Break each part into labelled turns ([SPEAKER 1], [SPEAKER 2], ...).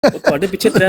[SPEAKER 1] ਤੁਹਾਡੇ ਪਿੱਛੇ ਤੇਰਾ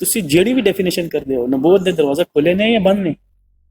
[SPEAKER 1] ਤੁਸੀਂ ਜਿਹੜੀ ਵੀ ਡੈਫੀਨੇਸ਼ਨ ਕਰਦੇ ਹੋ ਨਬੂਵਤ ਦੇ ਦਰਵਾਜ਼ੇ ਖੁੱਲੇ ਨੇ ਜਾਂ ਬੰਦ ਨੇ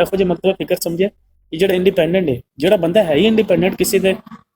[SPEAKER 1] ਇਹੋ ਜਿਹਾ ਮਤਲਬ ਫਿਕਰ ਸਮਝਿਆ ਕਿ ਜਿਹੜਾ ਇੰਡੀਪੈਂਡੈਂਟ ਹੈ ਜਿਹੜਾ ਬੰਦਾ ਹੈ ਹੀ ਇੰਡੀਪੈਂਡੈਂਟ ਕਿਸੇ ਦੇ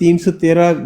[SPEAKER 2] 313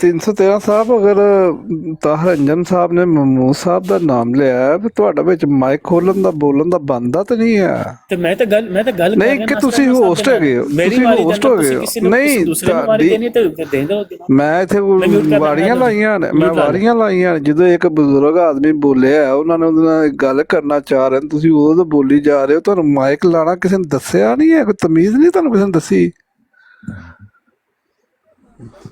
[SPEAKER 3] 313 ਸਾਹਿਬ ਅਗਰ ਤਾਹਰ ਰੰਜਨ ਸਾਹਿਬ ਨੇ ਮਹਿਮੂਦ ਸਾਹਿਬ ਦਾ ਨਾਮ ਲਿਆ ਹੈ, ਫਿਰ ਤੁਹਾਡਾ ਵਿੱਚ ਮਾਈਕ ਖੋਲਣ ਦਾ ਬੋਲਣ ਦਾ ਬੰਦਾ ਤਾਂ ਨਹੀਂ ਹੈ।
[SPEAKER 1] ਤੇ ਮੈਂ ਤਾਂ ਗੱਲ ਕਰ
[SPEAKER 3] ਨਹੀਂ
[SPEAKER 1] ਰਿਹਾ
[SPEAKER 3] ਕਿ
[SPEAKER 1] ਨਾਸਿਰ
[SPEAKER 3] ਤੁਸੀਂ
[SPEAKER 1] ਅਹਿਮਦ ਸਾਹਿਬ
[SPEAKER 3] ਹੋਸਟ
[SPEAKER 1] ਦੇ ਨਾਲ।
[SPEAKER 3] ਹੈਗੇ ਹੋ,
[SPEAKER 1] ਮੇਰੀ
[SPEAKER 3] ਤੁਸੀਂ
[SPEAKER 1] ਵਾਰੀ
[SPEAKER 3] ਹੋਸਟ
[SPEAKER 1] ਦੇਣਾ,
[SPEAKER 3] ਹੋ ਗਏ
[SPEAKER 1] ਤੁਸੀਂ
[SPEAKER 3] ਹੋ।
[SPEAKER 1] ਕਿਸੇ ਨੂੰ
[SPEAKER 3] ਨਹੀਂ
[SPEAKER 1] ਕਿਸੇ ਦੂਸਰੇ ਨੂੰ ਵਾਰੀ ਦੇਣੀ ਹੈ ਤੇ ਦੇ ਦਿਓ ਜਨਾਬ।
[SPEAKER 3] ਮੈਂ ਇੱਥੇ
[SPEAKER 1] ਮੈਂ mute ਕਰ
[SPEAKER 3] ਵਾਰੀਆਂ
[SPEAKER 1] ਲੈਣਾ,
[SPEAKER 3] ਲਾਈਆਂ ਨੇ,
[SPEAKER 1] mute
[SPEAKER 3] ਮੈਂ
[SPEAKER 1] ਲਾ ਲਿਆ।
[SPEAKER 3] ਵਾਰੀਆਂ ਲਾਈਆਂ ਨੇ। ਜਦੋਂ ਇੱਕ ਬਜ਼ੁਰਗ ਆਦਮੀ ਬੋਲਿਆ, ਉਹਨਾਂ ਨੇ ਉਹਦੇ ਨਾਲ ਇੱਕ ਗੱਲ ਕਰਨਾ ਚਾਹ ਰਹੇ ਨੇ, ਤੁਸੀਂ ਉਦੋਂ ਤੋਂ ਬੋਲੀ ਜਾ ਰਹੇ ਹੋ। ਤੁਹਾਨੂੰ ਮਾਈਕ ਲਾਣਾ ਕਿਸੇ ਨੇ ਦੱਸਿਆ ਨਹੀਂ ਹੈ? ਕੋਈ ਤਮੀਜ਼ ਨਹੀਂ ਤੁਹਾਨੂੰ ਕਿਸੇ ਨੇ ਦੱਸੀ?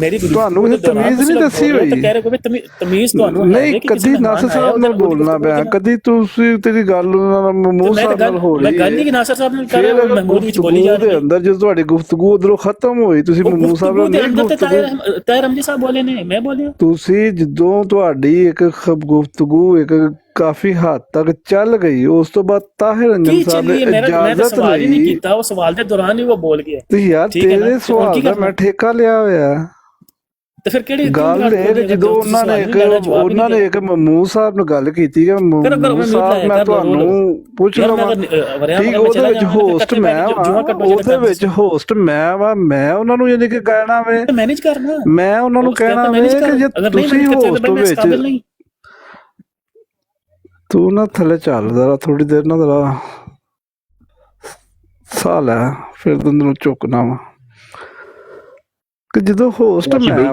[SPEAKER 1] ਮੇਰੀ
[SPEAKER 3] ਤੁਹਾਨੂੰ ਕਿਸੇ ਤਮੀਜ਼ ਨਹੀਂ ਦੱਸੀ ਹੋਈ।
[SPEAKER 1] ਤਾਂ ਕਹਿ ਰਹੇ ਹੋ ਕਿ ਤਮੀਜ਼ ਤੁਹਾਨੂੰ ਹੈ
[SPEAKER 3] ਨਹੀਂ,
[SPEAKER 1] ਕਿ ਕਿਸੇ
[SPEAKER 3] ਕਦੀ
[SPEAKER 1] ਮਹਿਮਾਨ
[SPEAKER 3] ਨਾਸਰ
[SPEAKER 1] ਆਇਆ
[SPEAKER 3] ਸਾਹਿਬ ਨਾਲ
[SPEAKER 1] ਉਹਦੇ ਨਾਲ
[SPEAKER 3] ਬੋਲਣਾ ਪਿਆ, ਕਦੀ ਤੁਸੀਂ ਤੇਰੀ ਗੱਲ ਉਹਨਾਂ ਨਾਲ ਮਹਿਮੂਦ
[SPEAKER 1] ਮੈਂ
[SPEAKER 3] ਸਾਹਿਬ
[SPEAKER 1] ਤਾਂ
[SPEAKER 3] ਨਾਲ ਹੋ
[SPEAKER 1] ਮੈਂ
[SPEAKER 3] ਰਹੀ
[SPEAKER 1] ਗੱਲ ਨਹੀਂ
[SPEAKER 3] ਹੈ।
[SPEAKER 1] ਕਿ ਨਾਸਰ ਸਾਹਿਬ ਨੇ ਕਰ
[SPEAKER 3] ਫਿਰ
[SPEAKER 1] ਰਿਹਾ ਮਹਿਮੂਦ ਵਿੱਚ ਬੋਲੀ ਜਾ ਰਹੀ
[SPEAKER 3] ਦੇ
[SPEAKER 1] ਹੈ।
[SPEAKER 3] ਅੰਦਰ ਜਦੋਂ ਤੁਹਾਡੀ ਗੁਫ਼ਤਗੂ ਉਧਰੋਂ ਖਤਮ ਹੋਈ, ਤੁਸੀਂ ਮਹਿਮੂਦ ਸਾਹਿਬ ਨਾਲ
[SPEAKER 1] ਦੇ
[SPEAKER 3] ਨਹੀਂ
[SPEAKER 1] ਅੰਦਰ ਤੇ
[SPEAKER 3] ਗੁਫ਼ਤਗੂ।
[SPEAKER 1] ਤਾਹਿਰ ਰਮਜੀ ਸਾਹਿਬ ਬੋਲੇ ਨੇ, ਮੈਂ ਬੋਲਿਆ।
[SPEAKER 3] ਤੁਸੀਂ ਜਦੋਂ ਤੁਹਾਡੀ ਇੱਕ ਗੁਫ਼ਤਗੂ ਇੱਕ ਕਾਫੀ ਹੱਦ ਤੱਕ ਚੱਲ ਗਈ, ਉਸ ਤੋਂ ਬਾਅਦ ਤਾਹਿਰ ਰੰਜਨ
[SPEAKER 1] ਕੀ
[SPEAKER 3] ਸਾਹਿਬ ਨੇ
[SPEAKER 1] ਚੱਲੀ ਮੈਂ ਤਾਂ
[SPEAKER 3] ਇਜਾਜ਼ਤ
[SPEAKER 1] ਸਵਾਲ ਹੀ ਨਹੀਂ
[SPEAKER 3] ਲਈ।
[SPEAKER 1] ਕੀਤਾ, ਉਹ ਸਵਾਲ ਦੇ ਦੌਰਾਨ ਹੀ ਉਹ ਬੋਲ ਗਿਆ।
[SPEAKER 3] ਤੇ ਯਾਰ
[SPEAKER 1] ਠੀਕ ਹੈ ਨਾ?
[SPEAKER 3] ਤੇਰੇ
[SPEAKER 1] ਤੇ ਹੁਣ
[SPEAKER 3] ਸਵਾਲ
[SPEAKER 1] ਕੀ
[SPEAKER 3] ਦਾ
[SPEAKER 1] ਕਰਨਾ?
[SPEAKER 3] ਮੈਂ ਠੇਕਾ ਲਿਆ ਹੋਇਆ।
[SPEAKER 1] ਤੇ ਫਿਰ ਕਿਹੜੀ
[SPEAKER 3] ਗੱਲ ਇਹ ਕਿ ਜਦੋਂ ਉਹਨਾਂ ਨੇ ਇੱਕ ਮਹਿਮੂਦ ਸਾਹਿਬ ਨਾਲ ਗੱਲ ਕੀਤੀ ਕਿ ਮਹਿਮੂਦ ਸਾਹਿਬ ਮੈਂ ਤੁਹਾਨੂੰ ਪੁੱਛ ਲਵਾਂ, ਠੀਕ, ਉਹਦੇ ਵਿੱਚ ਹੋਸਟ ਮੈਂ ਵਾਂ, ਉਹਦੇ ਵਿੱਚ ਹੋਸਟ ਮੈਂ ਵਾਂ, ਮੈਂ ਉਹਨਾਂ ਨੂੰ ਯਾਨੀ ਕਿ ਕਹਿਣਾ ਵੇ,
[SPEAKER 1] ਮੈਨੇਜ ਕਰਨਾ,
[SPEAKER 3] ਮੈਂ ਉਹਨਾਂ ਨੂੰ ਕਹਿਣਾ ਵੇ ਕਿ ਜੇ ਤੁਸੀਂ ਹੋਸਟ ਵਿੱਚ ਤੂੰ ਨਾ ਥੱਲੇ ਚੱਲ ਜ਼ਰਾ ਥੋੜੀ ਦੇਰ ਨਾ ਜ਼ਰਾ ਸਾਹ ਲੈ, ਫਿਰ ਤੈਨੂੰ ਚੁੱਕਣਾ ਵਾ ਕਿ ਜਦੋਂ ਹੋਸਟ ਮੈਂ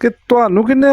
[SPEAKER 3] ਕਿ ਤੁਹਾਨੂੰ ਕਿੰਨੇ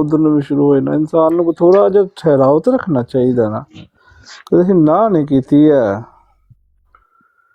[SPEAKER 3] ਉਧਰ ਨੂੰ ਵੀ ਸ਼ੁਰੂ ਹੋ ਜਾਣਾ। ਇਨਸਾਨ ਨੂੰ ਥੋੜਾ ਜਿਹਾ ਠਹਿਰਾਓ ਤੇ ਰੱਖਣਾ ਚਾਹੀਦਾ ਨਾ। ਤੁਸੀਂ ਨਾ ਨਹੀਂ ਕੀਤੀ ਹੈ।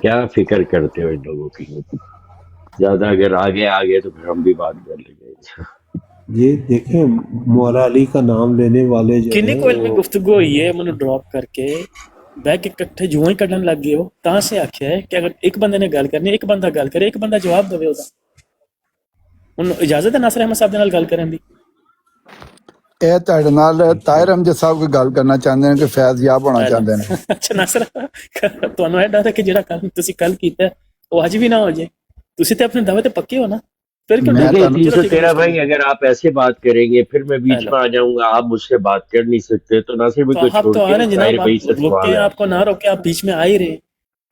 [SPEAKER 4] کیا فکر کرتے ہو ان لوگوں کی؟ زیادہ اگر آگے آگے تو پھر ہم بھی بات کر لیں گے.
[SPEAKER 2] یہ دیکھیں مولا علی کا نام لینے والے جو
[SPEAKER 1] کنی
[SPEAKER 2] ہیں
[SPEAKER 1] کو علمی
[SPEAKER 2] وہ
[SPEAKER 1] گفتگو ہوئی ہے مجھے ڈراپ کر کے بہ کے کٹھے جوئیں کڈن لگ گئے ہو تاں سے آکھیا ہے کہ اگر ایک بندے نے گل کرنی ایک بندہ گل کرے ایک بندہ جواب دے ہوتا ہن اجازت ہے ناصر احمد صاحب دے نال گل کرن دی
[SPEAKER 5] اے تہاڈے نال طاہر امجد صاحب کوئی گل کرنا چاہتے ہیں کہ فیض یاب ہونا چاہتے ہیں.
[SPEAKER 1] اچھا ناصر تانوں اے ڈر ہے کہ جڑا کل تسی کل کیتا ہے وہ اج بھی نہ ہو جائے تسی تے اپنے دعوے تے پکے ہو نا پھر کیوں
[SPEAKER 5] میں
[SPEAKER 1] ڈر
[SPEAKER 4] دیکھیں
[SPEAKER 5] تہن
[SPEAKER 4] 313 بھائی اگر آپ ایسے بات کریں گے پھر میں بیچ
[SPEAKER 1] ہیلو
[SPEAKER 4] میں آ جاؤں گا، آپ مجھ سے بات کر نہیں سکتے، تو ناصر بھائی
[SPEAKER 1] تو
[SPEAKER 4] کو
[SPEAKER 1] آپ
[SPEAKER 4] چھوڑ
[SPEAKER 1] تو آ
[SPEAKER 4] کے
[SPEAKER 1] رہے ہیں
[SPEAKER 4] طاہر
[SPEAKER 1] جناب
[SPEAKER 4] بھائی
[SPEAKER 1] آپ
[SPEAKER 4] سے
[SPEAKER 1] روکیں
[SPEAKER 4] سوال ہے.
[SPEAKER 1] آپ کو نہ روکیں آپ بیچ میں آ ہی رہے ہیں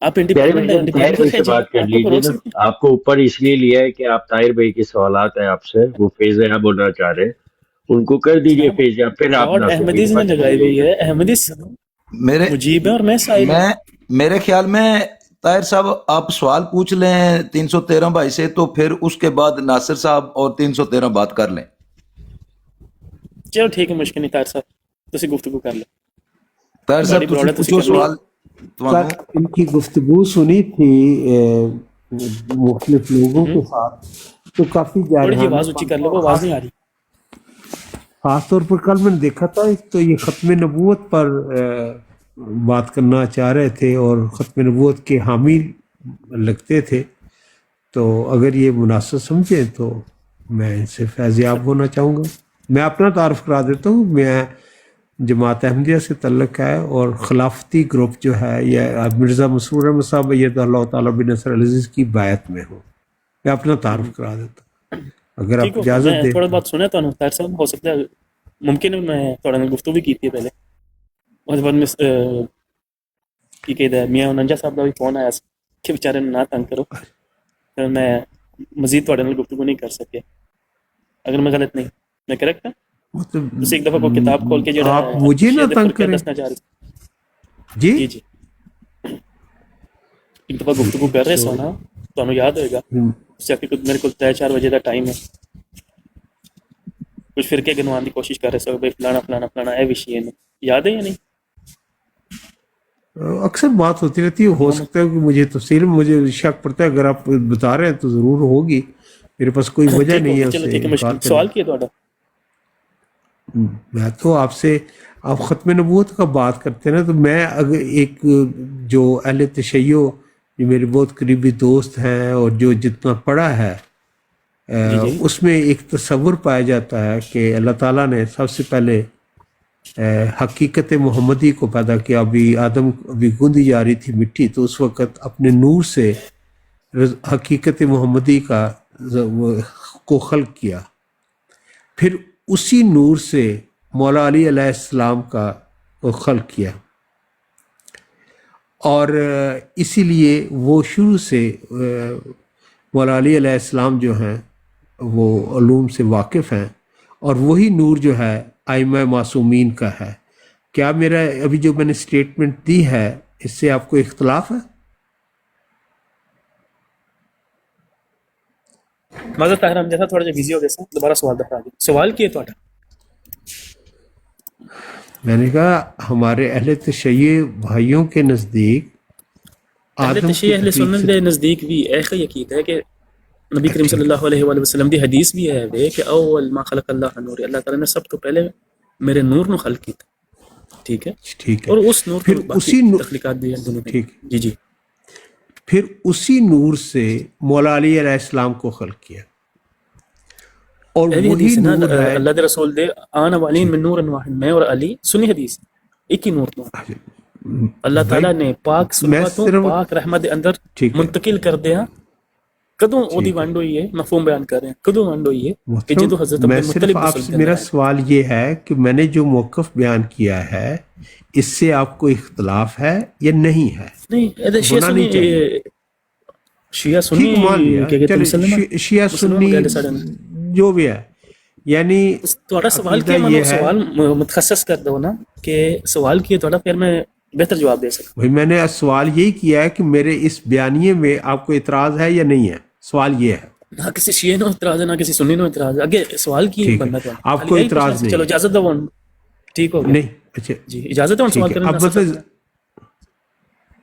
[SPEAKER 1] آپ
[SPEAKER 4] طاہر
[SPEAKER 1] انڈیپینڈنٹ ہیں
[SPEAKER 4] بھائی طاہر
[SPEAKER 1] انڈیپینڈنٹ
[SPEAKER 4] بھائی
[SPEAKER 1] رہ
[SPEAKER 4] سے
[SPEAKER 1] جائیں
[SPEAKER 4] بات کر
[SPEAKER 1] آپ کو
[SPEAKER 4] لیجیے
[SPEAKER 1] روک
[SPEAKER 4] نا.
[SPEAKER 1] سکتے ہیں
[SPEAKER 4] آپ کو اوپر اس لیے لیا ہے کہ آپ طاہر بھائی کے سوالات ہیں آپ سے، وہ فیض یاب ہونا چاہ رہے ہیں، ان کو کر دیجئے
[SPEAKER 1] جناب
[SPEAKER 4] فیض یاب، پھر آپ
[SPEAKER 1] لاڈ
[SPEAKER 4] ناصر بھائی
[SPEAKER 1] احمدیز
[SPEAKER 4] کے
[SPEAKER 1] نے
[SPEAKER 4] پاس چلے
[SPEAKER 1] لگائی ہوئی
[SPEAKER 4] جائیے.
[SPEAKER 1] ہے احمدیز
[SPEAKER 6] میرے
[SPEAKER 1] مجیب ہے اور میں سائل ہوں
[SPEAKER 6] میں میرے خیال میں طاہر صاحب آپ سوال پوچھ لیں 313 بھائی سے، تو پھر اس کے بعد ناصر صاحب اور 313 بات کر لیں.
[SPEAKER 1] چلو ٹھیک ہے مشکل نہیں طاہر صاحب تسی گفتگو کر لیں
[SPEAKER 6] طاہر
[SPEAKER 1] گاڑی
[SPEAKER 6] صاحب تسی
[SPEAKER 1] بروڑ ہے تسی
[SPEAKER 6] پوچھو
[SPEAKER 1] کرنی
[SPEAKER 6] سوال
[SPEAKER 2] کل
[SPEAKER 6] تمہوں.
[SPEAKER 2] ان کی گفتگو سنی تھی مختلف لوگوں کے ساتھ تو کافی
[SPEAKER 1] تھوڑی جی
[SPEAKER 2] جارحانہ
[SPEAKER 1] آواز اونچی
[SPEAKER 2] بات
[SPEAKER 1] کر لو
[SPEAKER 2] اور
[SPEAKER 1] وہ آواز نہیں آ رہی
[SPEAKER 2] خاص طور پر کل میں نے دیکھا تھا تو یہ ختم نبوت پر بات کرنا چاہ رہے تھے اور ختم نبوت کے حامی لگتے تھے، تو اگر یہ مناسب سمجھیں تو میں ان سے فیضیاب ہونا چاہوں گا. میں اپنا تعارف کرا دیتا ہوں، میں جماعت احمدیہ سے تعلق ہے اور خلافتی گروپ جو ہے یہ مرزا مسرور احمد صاحب یہ اللہ تعالیٰ بن نصر العزیز کی بیعت میں ہوں. میں اپنا تعارف کرا دیتا ہوں اگر
[SPEAKER 1] ٹھیک
[SPEAKER 2] آپ
[SPEAKER 1] ہو
[SPEAKER 2] اجازت
[SPEAKER 1] میں
[SPEAKER 2] دیں.
[SPEAKER 1] تھوڑا بات سنیا تو طاہر صاحب ہو سکتا ہے ممکن ہے میں تھوڑا گفتگو بھی کی تھی پہلے اس بعد میں کی کہتے ہیں میاں انجا صاحب کا بھی فون آیا کہ بیچارے نہ تنگ کرو پھر میں مزید تھوڑے نال گفتگو نہیں کر سکے اگر میں غلط نہیں میں کریکٹ ہوں
[SPEAKER 2] مطلب
[SPEAKER 1] تسی ایک دفعہ کوئی کتاب کھول کے جڑا
[SPEAKER 2] آپ
[SPEAKER 1] ہے
[SPEAKER 2] مجھے نہ
[SPEAKER 1] شہد
[SPEAKER 2] تنگ
[SPEAKER 1] پر کیا
[SPEAKER 2] کریں.
[SPEAKER 1] دسنا چاہ رہے
[SPEAKER 2] جی
[SPEAKER 1] جی جی ایک دفعہ گفتگو کر رہے سو نا تو یاد ہوئے گا اس سے میرے کو 3-4 بجے کا ٹائم ہے کچھ فرقے گنوان کی کوشش کر رہے سو بھائی فلانا فلانا فلانا اے وشی ہے یاد ہے یا نہیں
[SPEAKER 2] اکثر بات ہوتی رہتی ہے، ہو سکتا ہے کہ مجھے تفصیل مجھے شک پڑتا ہے، اگر آپ بتا رہے ہیں تو ضرور ہوگی، میرے پاس کوئی وجہ
[SPEAKER 1] ٹھیک ہو
[SPEAKER 2] نہیں ہے
[SPEAKER 1] گیا
[SPEAKER 2] اس
[SPEAKER 1] چلو
[SPEAKER 2] سے
[SPEAKER 1] ٹھیک ہے
[SPEAKER 2] انکار
[SPEAKER 1] مشکل
[SPEAKER 2] کرنے.
[SPEAKER 1] سوال کیا تھوڑا
[SPEAKER 2] میں تو آپ سے آپ ختم نبوت کا بات کرتے ہیں نا، تو میں اگر ایک جو اہل تشیع جو میرے بہت قریبی دوست ہیں اور جو جتنا پڑھا ہے
[SPEAKER 1] جی جی
[SPEAKER 2] اس میں ایک تصور پایا جاتا ہے کہ اللہ تعالیٰ نے سب سے پہلے حقیقت محمدی کو پیدا کیا. ابھی آدم ابھی گوندی جا رہی تھی مٹی، تو اس وقت اپنے نور سے حقیقت محمدی کو خلق کیا، پھر اسی نور سے مولا علی علیہ السلام کا خلق کیا، اور اسی لیے وہ شروع سے مولا علی علیہ السلام جو ہیں وہ علوم سے واقف ہیں، اور وہی نور جو ہے ائمہ معصومین کا ہے. کیا میرا ابھی جو میں نے سٹیٹمنٹ دی ہے اس سے آپ کو اختلاف ہے؟
[SPEAKER 1] مگر طاہر ہم جیسا تھوڑا جا بزی ہو گیا سر دوبارہ سوال دکھا دیں سوال کیے تھوڑا
[SPEAKER 2] میں نے کہا ہمارے اہل تشیع بھائیوں کے نزدیک
[SPEAKER 1] اہل
[SPEAKER 2] آدم کی
[SPEAKER 1] تشیع اہل
[SPEAKER 2] تخلیق
[SPEAKER 1] سنت
[SPEAKER 2] سے
[SPEAKER 1] دے نزدیک بھی ایک یقید ہے کہ نبی کریم صلی
[SPEAKER 2] ٹھیک
[SPEAKER 1] اللہ علیہ وآلہ وسلم دی حدیث بھی ہے وہ کہ اول ما خلق اللہ نور اللہ تعالیٰ نے سب تو پہلے میرے نور نو خلق کیتا ٹھیک ہے
[SPEAKER 2] ٹھیک ہے.
[SPEAKER 1] اور اس نور
[SPEAKER 2] پھر
[SPEAKER 1] تو باقی
[SPEAKER 2] اسی
[SPEAKER 1] تخلیقات بھی ہیں دنیا میں
[SPEAKER 2] ٹھیک
[SPEAKER 1] جی جی
[SPEAKER 2] پھر اسی نور سے مولا علی علیہ السلام کو خلق کیا، اور
[SPEAKER 1] یہ بھی
[SPEAKER 2] وہی
[SPEAKER 1] حدیث ہے نا
[SPEAKER 2] نور ہے.
[SPEAKER 1] اللہ دے رسول دے آن والین من نور واحد میں اور علی سنی حدیث ایک ہی نور تو اللہ
[SPEAKER 2] بھائی
[SPEAKER 1] تعالیٰ نے پاک
[SPEAKER 2] میں
[SPEAKER 1] صلواتوں
[SPEAKER 2] صرف
[SPEAKER 1] پاک رحمت دے اندر
[SPEAKER 2] ٹھیک ہے
[SPEAKER 1] منتقل کر دیا کدوں او دی
[SPEAKER 2] ٹھیک ہے
[SPEAKER 1] ونڈ ہوئی ہے مفہوم بیان کر رہے ہیں کدوں ونڈ ہوئی ہے کہ
[SPEAKER 2] محترم،
[SPEAKER 1] جدو حضرت
[SPEAKER 2] میں
[SPEAKER 1] عبد
[SPEAKER 2] صرف
[SPEAKER 1] المطلب
[SPEAKER 2] آپ
[SPEAKER 1] رسول
[SPEAKER 2] سے
[SPEAKER 1] کے اندر
[SPEAKER 2] میرا
[SPEAKER 1] آئے
[SPEAKER 2] سوال یہ ہے کہ میں نے جو موقف بیان کیا ہے اس سے آپ کو اختلاف ہے یا نہیں ہے؟
[SPEAKER 1] نہیں شیعہ
[SPEAKER 2] ہونا
[SPEAKER 1] سنی
[SPEAKER 2] نہیں چاہیے.
[SPEAKER 1] شیعہ
[SPEAKER 2] ٹھیک
[SPEAKER 1] سنی
[SPEAKER 2] مان لیا،
[SPEAKER 1] کیا کہتے ہیں
[SPEAKER 2] چلے شیعہ
[SPEAKER 1] مسلمان
[SPEAKER 2] سنی
[SPEAKER 1] گئے ساڑھے
[SPEAKER 2] جو بھی ہے، یعنی
[SPEAKER 1] تھوڑا سوال
[SPEAKER 2] عقیدہ
[SPEAKER 1] کیا منو
[SPEAKER 2] یہ ہے.
[SPEAKER 1] سوال متخصص کر دو نا کہ سوال کیے تھوڑا پھر میں بہتر جواب دے سکتا
[SPEAKER 2] بھائی میں نے سوال یہی کیا ہے کہ میرے اس بیانیے میں آپ کو اعتراض ہے یا نہیں ہے، سوال یہ ہے.
[SPEAKER 1] نہ کسی شیعہ نو اعتراض ہے نہ کسی سنی نو اعتراض ہے اگے سوال کی
[SPEAKER 2] ٹھیک ہے،
[SPEAKER 1] بندہ تھوڑا
[SPEAKER 2] آپ کو
[SPEAKER 1] خالی یہی پوچھنا
[SPEAKER 2] اعتراض
[SPEAKER 1] سی
[SPEAKER 2] نہیں
[SPEAKER 1] چلو
[SPEAKER 2] ہے؟
[SPEAKER 1] اجازت دو ٹھیک ہو گیا
[SPEAKER 2] نہیں، اچھا
[SPEAKER 1] جی اجازت ہے سوال
[SPEAKER 2] ٹھیک ہے.
[SPEAKER 1] کرنے
[SPEAKER 2] اب
[SPEAKER 1] ناصر
[SPEAKER 2] مطلب
[SPEAKER 1] صاحب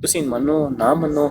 [SPEAKER 1] ਤੁਸੀਂ ਮੰਨੋ ਨਾ ਮੰਨੋ,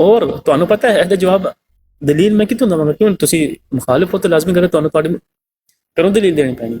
[SPEAKER 1] ਔਰ ਤੁਹਾਨੂੰ ਪਤਾ ਹੈ ਇਹਦਾ ਜਵਾਬ ਦਲੀਲ ਮੈਂ ਕਿੱਥੋਂ ਦਵਾਂਗਾ? ਕਿਉਂ ਤੁਸੀਂ ਮੁਖਾਲਿਫ ਹੋ ਤਾਂ ਲਾਜ਼ਮੀ ਕਰ ਤੁਹਾਨੂੰ ਤੁਹਾਡੀ ਕਰੋ ਦਲੀਲ ਦੇਣੀ ਪੈਣੀ।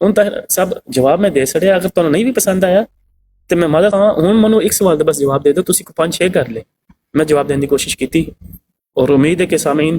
[SPEAKER 1] ਹੁਣ ਤਾਂ ਸਭ ਜਵਾਬ ਮੈਂ ਦੇ ਛੜਿਆ। ਅਗਰ ਤੁਹਾਨੂੰ ਨਹੀਂ ਵੀ ਪਸੰਦ ਆਇਆ ਤੇ ਮੈਂ ਮਦਦ ਹਾਂ, ਹੁਣ ਮੈਨੂੰ ਇੱਕ ਸਵਾਲ ਦਾ ਬਸ ਜਵਾਬ ਦੇ ਦਿਓ। ਤੁਸੀਂ 5-6 ਕਰ ਲੈ, ਮੈਂ ਜਵਾਬ ਦੇਣ ਦੀ ਕੋਸ਼ਿਸ਼ ਕੀਤੀ ਔਰ ਉਮੀਦ ਹੈ ਕਿ ਸਾਮਈਨ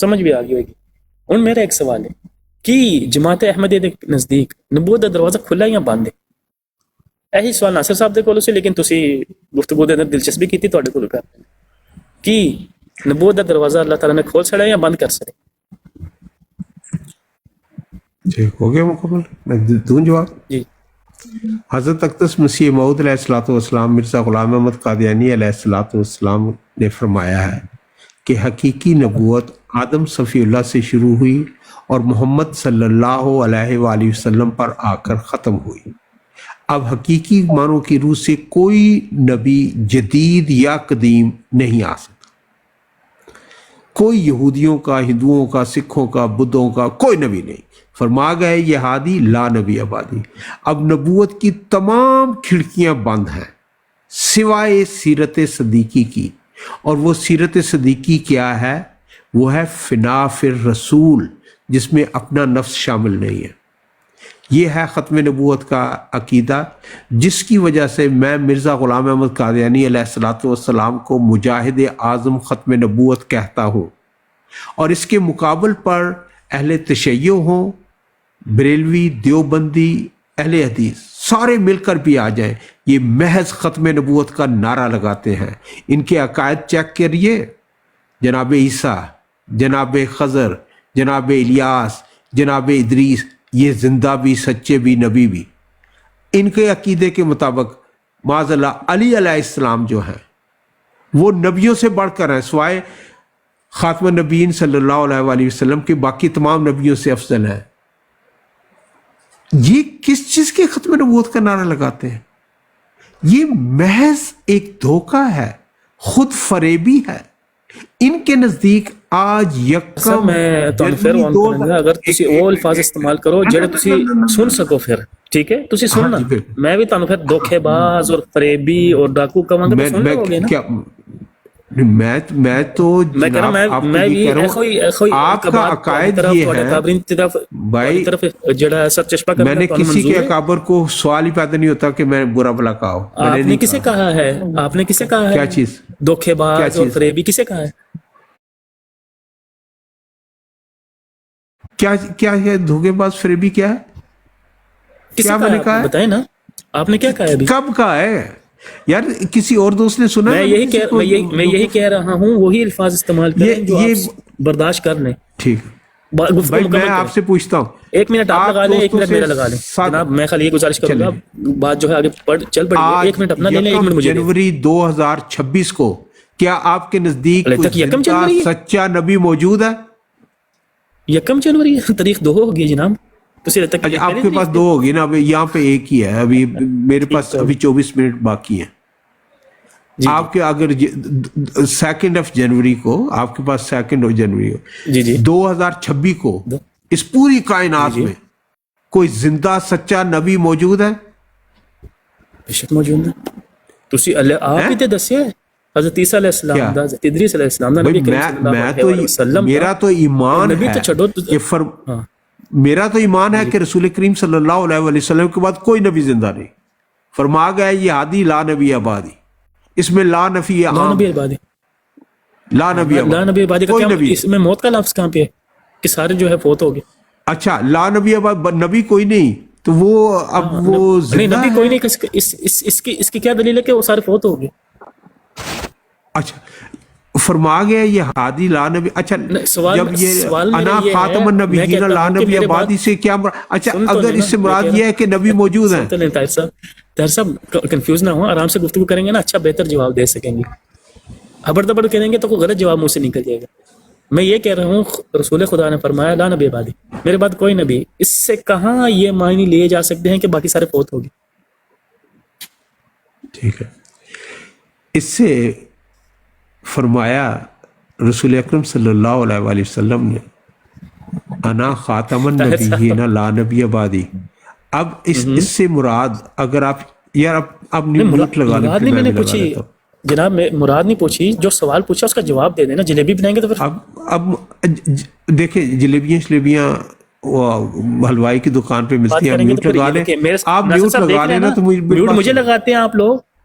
[SPEAKER 1] ਸਮਝ ਵੀ ਆ ਗਈ ਹੋਏਗੀ। ਹੁਣ ਮੇਰਾ ਇੱਕ ਸਵਾਲ ਹੈ ਕਿ ਜਮਾਤ ਅਹਿਮਦੀਆ ਦੇ ਨਜ਼ਦੀਕ ਨਬੂਵਤ ਦਾ ਦਰਵਾਜ਼ਾ ਖੁੱਲਾ ਜਾਂ ਬੰਦ ਹੈ? ਇਹੀ ਸਵਾਲ ਨਾਸਰ ਸਾਹਿਬ ਦੇ ਕੋਲੋਂ ਸੀ, ਲੇਕਿਨ ਤੁਸੀਂ ਗੁਫ਼ਤਗੂ ਦੇ ਅੰਦਰ ਦਿਲਚਸਪੀ ਕੀਤੀ, ਤੁਹਾਡੇ ਕੋਲ ਕਰ ਕਿ ਨਬੂਵਤ ਦਾ ਦਰਵਾਜ਼ਾ اللہ تعالیٰ نے کھول چھڑا یا بند کر سکے؟
[SPEAKER 2] جی ہو گیا مکمل، میں دوں جواب.
[SPEAKER 1] جی
[SPEAKER 2] حضرت اقدس مسیح موعود علیہ الصلوۃ والسلام مرزا غلام احمد قادیانی علیہ الصلوۃ والسلام نے فرمایا ہے کہ حقیقی نبوت آدم صفی اللہ سے شروع ہوئی اور محمد صلی اللہ علیہ وآلہ وسلم پر آ کر ختم ہوئی. اب حقیقی معنوں کی روح سے کوئی نبی جدید یا قدیم نہیں آ سکتا. کوئی یہودیوں کا، ہندوؤں کا، سکھوں کا، بدھوں کا کوئی نبی نہیں. فرما گئے یہ ہادی لا نبی آبادی. اب نبوت کی تمام کھڑکیاں بند ہیں سوائے سیرت صدیقی کی. اور وہ سیرت صدیقی کیا ہے؟ وہ ہے فنا فی الرسول، جس میں اپنا نفس شامل نہیں ہے. یہ ہے ختم نبوت کا عقیدہ، جس کی وجہ سے میں مرزا غلام احمد قادیانی علیہ الصلوۃ والسلام کو مجاہد اعظم ختم نبوت کہتا ہوں. اور اس کے مقابل پر اہل تشیع ہوں، بریلوی، دیوبندی، اہل حدیث سارے مل کر بھی آ جائیں، یہ محض ختم نبوت کا نعرہ لگاتے ہیں. ان کے عقائد چیک کریے، جناب عیسیٰ، جناب خضر، جناب الیاس، جناب ادریس، یہ زندہ بھی سچے بھی نبی بھی. ان کے عقیدے کے مطابق معاذ اللہ علی علیہ السلام جو ہیں وہ نبیوں سے بڑھ کر ہیں، سوائے خاتم النبیین صلی اللہ علیہ وآلہ وسلم کے باقی تمام نبیوں سے افضل ہیں. یہ کس چیز کے ختم نبوت کا نعرہ لگاتے ہیں؟ یہ محض ایک دھوکہ ہے، خود فریبی ہے. ان کے نزدیک آج
[SPEAKER 1] سر میں ਤੁਹਾਨੂੰ ਫਿਰ ਆਨ ਕਰਾਂਗਾ ਅਗਰ ਤੁਸੀਂ ਉਹ ਅਲਫਾਜ਼ ਇਸਤੇਮਾਲ ਕਰੋ ਜਿਹੜੇ ਤੁਸੀਂ ਸੁਣ ਸਕੋ. ਫਿਰ ਠੀਕ ਹੈ, ਤੁਸੀਂ ਸੁਣਨਾ, ਮੈਂ ਵੀ ਤੁਹਾਨੂੰ ਫਿਰ ਧੋਖੇਬਾਜ਼ ਔਰ ਫਰੇਬੀ ਔਰ ਡਾਕੂ ਕਹਾਂਗਾ ਤਾਂ ਸੁਣ ਲਓਗੇ ਨਾ.
[SPEAKER 2] میں تو
[SPEAKER 1] میں کہہ رہا ہوں میں بھی
[SPEAKER 2] آپ کا عقائد یہ ہے بھائی، میں نے کسی کے اکابر کو سوال ہی پیدا نہیں ہوتا کہ میں برا بھلا کہا ہوں.
[SPEAKER 1] آپ نے کسے کہا ہے؟ آپ نے کسے کہا ہے
[SPEAKER 2] کیا چیز؟
[SPEAKER 1] دھوکے باز اور فریبی کسے کہا ہے؟
[SPEAKER 2] کیا ہے دھوکے باز فریبی؟ کیا ہے؟ کیا میں نے کہا ہے؟
[SPEAKER 1] بتائیں نا، آپ نے کیا کہا ہے؟
[SPEAKER 2] کب کہا ہے یار؟ کسی اور دوست نے سنا؟
[SPEAKER 1] میں یہی کہہ رہا ہوں وہی الفاظ استعمال کریں جو آپ برداشت کر لیں.
[SPEAKER 2] ٹھیک بھائی، میں آپ سے پوچھتا ہوں،
[SPEAKER 1] 1 منٹ آپ لگا لیں، 1 منٹ میرا لگا لیں جناب. میں خالی یہ گزارش کروں گا، بات جو ہے آگے چل پڑی ہے. 1 منٹ اپنا لے لیں، 1 منٹ مجھے.
[SPEAKER 2] جنوری 2026 کو کیا آپ کے نزدیک سچا نبی موجود ہے؟
[SPEAKER 1] 1 جنوری تاریخ 2 ہوگی جناب.
[SPEAKER 2] آپ کے پاس 2 ہوگی نا، ابھی یہاں پہ 1 ہی ہے. ابھی میرے پاس ابھی 24 منٹ باقی ہیں. آپ کے اگر 2 جنوری کو، آپ کے پاس 2 جنوری کو 2026 کو اس پوری کائنات میں کوئی زندہ سچا نبی موجود ہے؟
[SPEAKER 1] بے شک موجود ہے. تسی آپ ہی تے دسیا ہے حضرت عیسیٰ علیہ السلام، حضرت ادریس علیہ السلام.
[SPEAKER 2] میرا تو ایمان ہے، میرا تو ایمان ہے کہ رسول کریم صلی اللہ علیہ وسلم کے بعد کوئی نبی زندہ نہیں. فرما گیا یہ ہادی لا نبی آبادی. اس میں لا نفی عام، لا نبی آبادی کا کیا؟
[SPEAKER 1] اس میں موت کا لفظ کہاں پہ ہے کہ سارے جو ہے فوت ہو گئے؟
[SPEAKER 2] اچھا، لا نبی آباد، نبی کوئی نہیں تو وہ اب وہ
[SPEAKER 1] نبی کوئی نہیں. اس کی کیا دلیل ہے کہ وہ سارے فوت ہو گئے؟
[SPEAKER 2] اچھا، فرما گیا یہ ہادی لا نبی. اچھا، جب یہ انا خاتم النبیین لا نبی آبادی سے کیا مراد؟ اچھا، اگر اس سے مراد یہ ہے کہ نبی موجود ہیں.
[SPEAKER 1] طاہر صاحب کنفیوز نہ ہو، آرام سے گفتگو کریں گے نا، اچھا بہتر جواب دے سکیں گے. ابڑ دبڑ کریں گے تو کوئی غلط جواب منہ سے نکل جائے گا. میں یہ کہہ رہا ہوں رسول خدا نے فرمایا لا نبی آبادی، میرے بعد کوئی نبی. اس سے کہاں یہ معنی لیے جا سکتے ہیں کہ باقی سارے فوت ہو گئے؟
[SPEAKER 2] ٹھیک ہے، اس سے فرمایا رسول اکرم صلی اللہ علیہ وآلہ وسلم نے انا خاتم النبیین لا نبی آبادی. اب اس سے مراد اگر آپ یار اب میوٹ لگا لیں.
[SPEAKER 1] مراد نہیں میں نے پوچھی جناب، میں مراد نہیں پوچھی، جو سوال پوچھا اس کا جواب دے دینا. جلیبی بنائیں گے تو پھر
[SPEAKER 2] اب دیکھیں جلیبیاں حلوائی کی دکان پہ ملتی ہیں. میوٹ لگا لیں، آپ میوٹ لگا لیں نا. تو
[SPEAKER 1] میوٹ مجھے لگاتے ہیں آپ لوگ،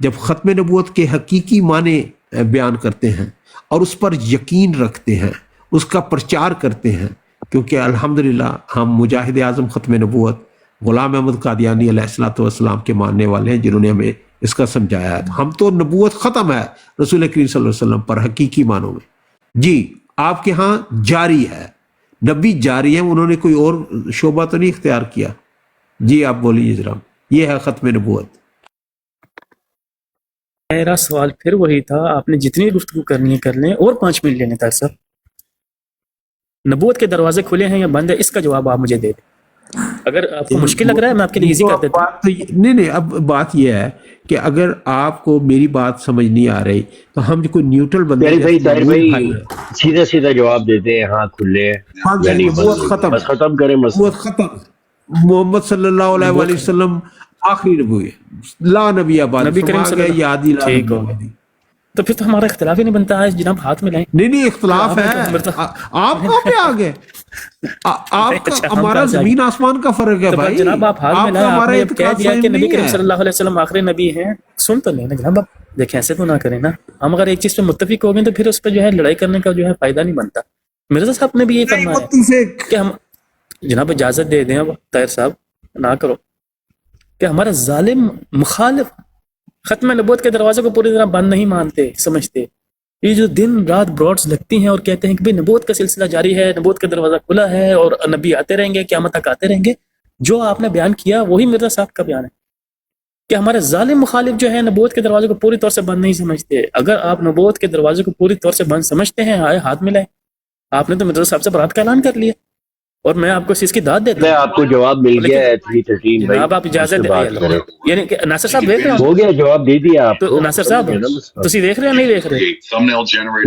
[SPEAKER 2] جب ختم نبوت کے حقیقی معنی بیان کرتے ہیں اور اس پر یقین رکھتے ہیں، اس کا پرچار کرتے ہیں، کیونکہ الحمدللہ ہم مجاہد اعظم ختم نبوت غلام احمد قادیانی علیہ الصلوۃ والسلام کے ماننے والے ہیں، جنہوں نے ہمیں اس کا سمجھایا ہے۔ ہم تو نبوت ختم ہے رسول کریم صلی اللہ علیہ وسلم پر حقیقی معنوں میں۔ جی آپ کے ہاں جاری ہے، نبی جاری ہیں، انہوں نے کوئی اور شعبہ تو نہیں اختیار کیا۔ جی آپ بولیے جناب، یہ ہے ختم نبوت۔
[SPEAKER 1] میرا سوال پھر وہی تھا، آپ نے جتنی گفتگو کرنی ہے کر لیں، اور 5 منٹ لینے طاہر صاحب۔ نبوت کے دروازے کھلے ہیں یا بند ہے، اس کا جواب آپ مجھے دے دیں۔ اگر آپ کو مشکل لگ رہا ہے میں آپ کے لیے ایزی کر دیتا ہوں۔
[SPEAKER 2] نہیں، اب بات یہ ہے کہ اگر آپ کو میری بات سمجھ نہیں آ رہی تو ہم کوئی نیوٹرل بندے
[SPEAKER 4] طاہر بھائی سیدھا سیدھا جواب دیتے ہیں، ہاں کھلے ہیں،
[SPEAKER 2] نبوت ختم،
[SPEAKER 4] بس ختم کریں
[SPEAKER 2] نبوت ختم۔ محمد صلی اللہ علیہ وآلہ وسلم آخری نبی ہے، لا نبی آباد،
[SPEAKER 1] نبی کریم صلی اللہ
[SPEAKER 2] یادی لا
[SPEAKER 1] ٹھیک ہو، تو پھر تو ہمارا اختلاف ہی نہیں بنتا ہے جناب، ہاتھ میں لائیں۔
[SPEAKER 2] نہیں اختلاف ہے، آپ کہاں پہ آ گئے؟ آپ کا ہمارا زمین آسمان کا فرق ہے بھائی۔
[SPEAKER 1] جناب آپ ہاتھ میں لائیں، آپ نے کہہ دیا کہ نبی کریم صلی اللہ علیہ وسلم آخری نبی ہیں، سن تو لینا جناب، آپ دیکھیں ایسے تو نہ کریں نا، ہم اگر ایک چیز پہ متفق ہو گئے تو پھر اس پہ جو ہے لڑائی کرنے کا جو ہے فائدہ نہیں بنتا۔ مرزا صاحب نے بھی یہ فرمایا کہ ہم جناب اجازت دے دیں طاہر صاحب، نہ کرو، کہ ہمارا ظالم مخالف ختم نبوت کے دروازے کو پوری طرح بند نہیں مانتے، سمجھتے، یہ جو دن رات براڈز لگتی ہیں اور کہتے ہیں کہ بھئی نبوت کا سلسلہ جاری ہے، نبوت کا دروازہ کھلا ہے اور نبی آتے رہیں گے، قیامت تک آتے رہیں گے، جو آپ نے بیان کیا وہی مرزا صاحب کا بیان ہے کہ ہمارے ظالم مخالف جو ہے نبوت کے دروازے کو پوری طور سے بند نہیں سمجھتے۔ اگر آپ نبوت کے دروازے کو پوری طور سے بند سمجھتے ہیں، آئے ہاتھ ملائیں۔ آپ نے تو مرزا صاحب سے برات کا اعلان کر لیا اور میں آپ کو اس کی داد دیتا ہوں۔
[SPEAKER 4] آپ کو جواب مل گیا ہے 313 بھائی،
[SPEAKER 1] جناب آپ اجازت دیں، یعنی کہ ناصر صاحب دیکھ رہے
[SPEAKER 4] ہو گیا، جواب دے دیا آپ
[SPEAKER 1] تو
[SPEAKER 4] کو۔
[SPEAKER 1] ناصر صاحب تسی دیکھ رہے ہیں نہیں دیکھ رہے؟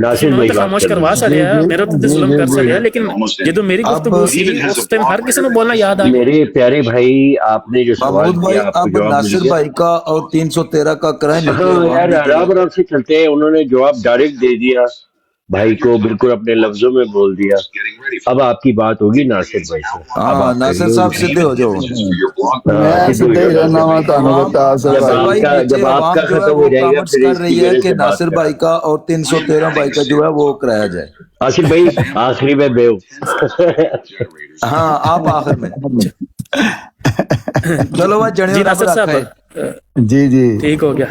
[SPEAKER 4] ناصر بھائی
[SPEAKER 1] خاموش کروا سکیا میرا تو ظلم کر سکیا، لیکن جدو میری گفتگو سی اس ٹائم ہر کسی نے بولنا یاد آ
[SPEAKER 4] میرے پیارے بھائی، آپ نے جو سوال
[SPEAKER 6] محمود بھائی
[SPEAKER 4] کیا آپ کو
[SPEAKER 6] اب
[SPEAKER 4] جواب مل
[SPEAKER 6] ناصر
[SPEAKER 4] گیا۔
[SPEAKER 6] بھائی کا اور 313 کا کرائیں
[SPEAKER 4] ہاں یار آرام آرام سے چلتے ہیں، انہوں نے جواب ڈائریکٹ دے دیا بھائی کو، بالکل اپنے لفظوں میں بول دیا۔ اب آپ کی بات ہوگی ناصر بھائی سے۔
[SPEAKER 6] ہاں ناصر صاحب سیدھے ہو جاؤ۔
[SPEAKER 5] میں سیدھے ہی رہنا ہوا تانوں بتا
[SPEAKER 6] ناصر بھائی نیچے
[SPEAKER 4] جب آپ
[SPEAKER 6] عوام
[SPEAKER 4] کا
[SPEAKER 6] جو ہے
[SPEAKER 4] ختم
[SPEAKER 6] وہ
[SPEAKER 4] ہو جائے گا
[SPEAKER 6] کامنٹس
[SPEAKER 4] پھر
[SPEAKER 6] کر
[SPEAKER 4] اس کی
[SPEAKER 6] رہی ہے
[SPEAKER 4] میرے
[SPEAKER 6] کہ
[SPEAKER 4] سے بات
[SPEAKER 6] ناصر
[SPEAKER 4] کریں۔
[SPEAKER 6] بھائی کا اور 313 بھائی کا جو ہے وہ کرایا جائے۔
[SPEAKER 4] آصف بھائی آخری میں بے
[SPEAKER 6] ہاں آپ آخر میں چلو بھائی
[SPEAKER 1] جی
[SPEAKER 6] جنیوں
[SPEAKER 1] ناصر
[SPEAKER 6] رب
[SPEAKER 1] صاحب
[SPEAKER 6] رکھے۔
[SPEAKER 5] جی
[SPEAKER 1] ٹھیک ہو گیا،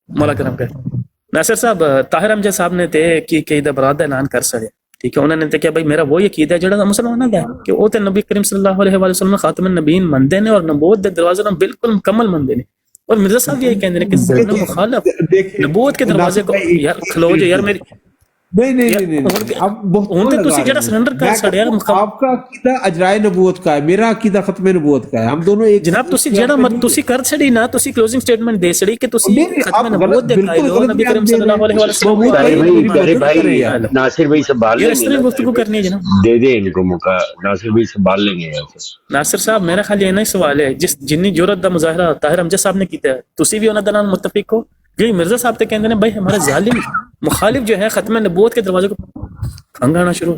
[SPEAKER 1] مولا کرم کر۔ ناصر صاحب طاہر امجد صاحب نے تے کہ عقیدہ برات اعلان کر سکے، ٹھیک ہے، انہوں نے تے کہ بھائی میرا وہ عقیدہ ہے جڑا مسلمانوں دا ہے کہ وہ تے نبی کریم صلی اللہ علیہ وسلم خاتم النبیین مندے نے اور نبوت دے دروازے نوں بالکل مکمل مندے نے، اور مرزا صاحب یہ کہندے ہیں کہ ظالم مخالف نبوت کے دروازے کو یار کھلو جو یار میری
[SPEAKER 2] نہیں اب
[SPEAKER 1] ہن تے تسی جڑا سرنڈر کر سڑیا
[SPEAKER 2] آپ کا عقیدہ اجرائے نبوت کا ہے، میرا عقیدہ ختم نبوت کا ہے، ہم دونوں ایک
[SPEAKER 1] جناب تسی جڑا تسی کر چھڑی نا، تسی کلوزنگ سٹیٹمنٹ دے چھڑی کہ تسی ختم نبوت دکھائی ہو نبی کریم صلی اللہ علیہ وسلم۔
[SPEAKER 4] پیارے بھائی ناصر بھائی سنبھال
[SPEAKER 1] یہ
[SPEAKER 4] لیں
[SPEAKER 1] اس
[SPEAKER 4] گے
[SPEAKER 1] طرح
[SPEAKER 4] نا،
[SPEAKER 1] گفتگو کرنی ہے جناب۔
[SPEAKER 4] دے دیں ان کو موقع، ناصر بھائی سنبھال لیں گے۔
[SPEAKER 1] ناصر صاحب میرا خیال یہ نہیں سوال ہے جس جنی جرت دا مظاہرہ طاہر امجد صاحب نے کیتا ہے تسی بھی انہاں دے نال متفق ہو، یہ مرزا صاحب تے کہندے نے بھائی ہمارے ظالم مخالف جو ہے ختم نبوت کے دروازے کو کھنگانا شروع،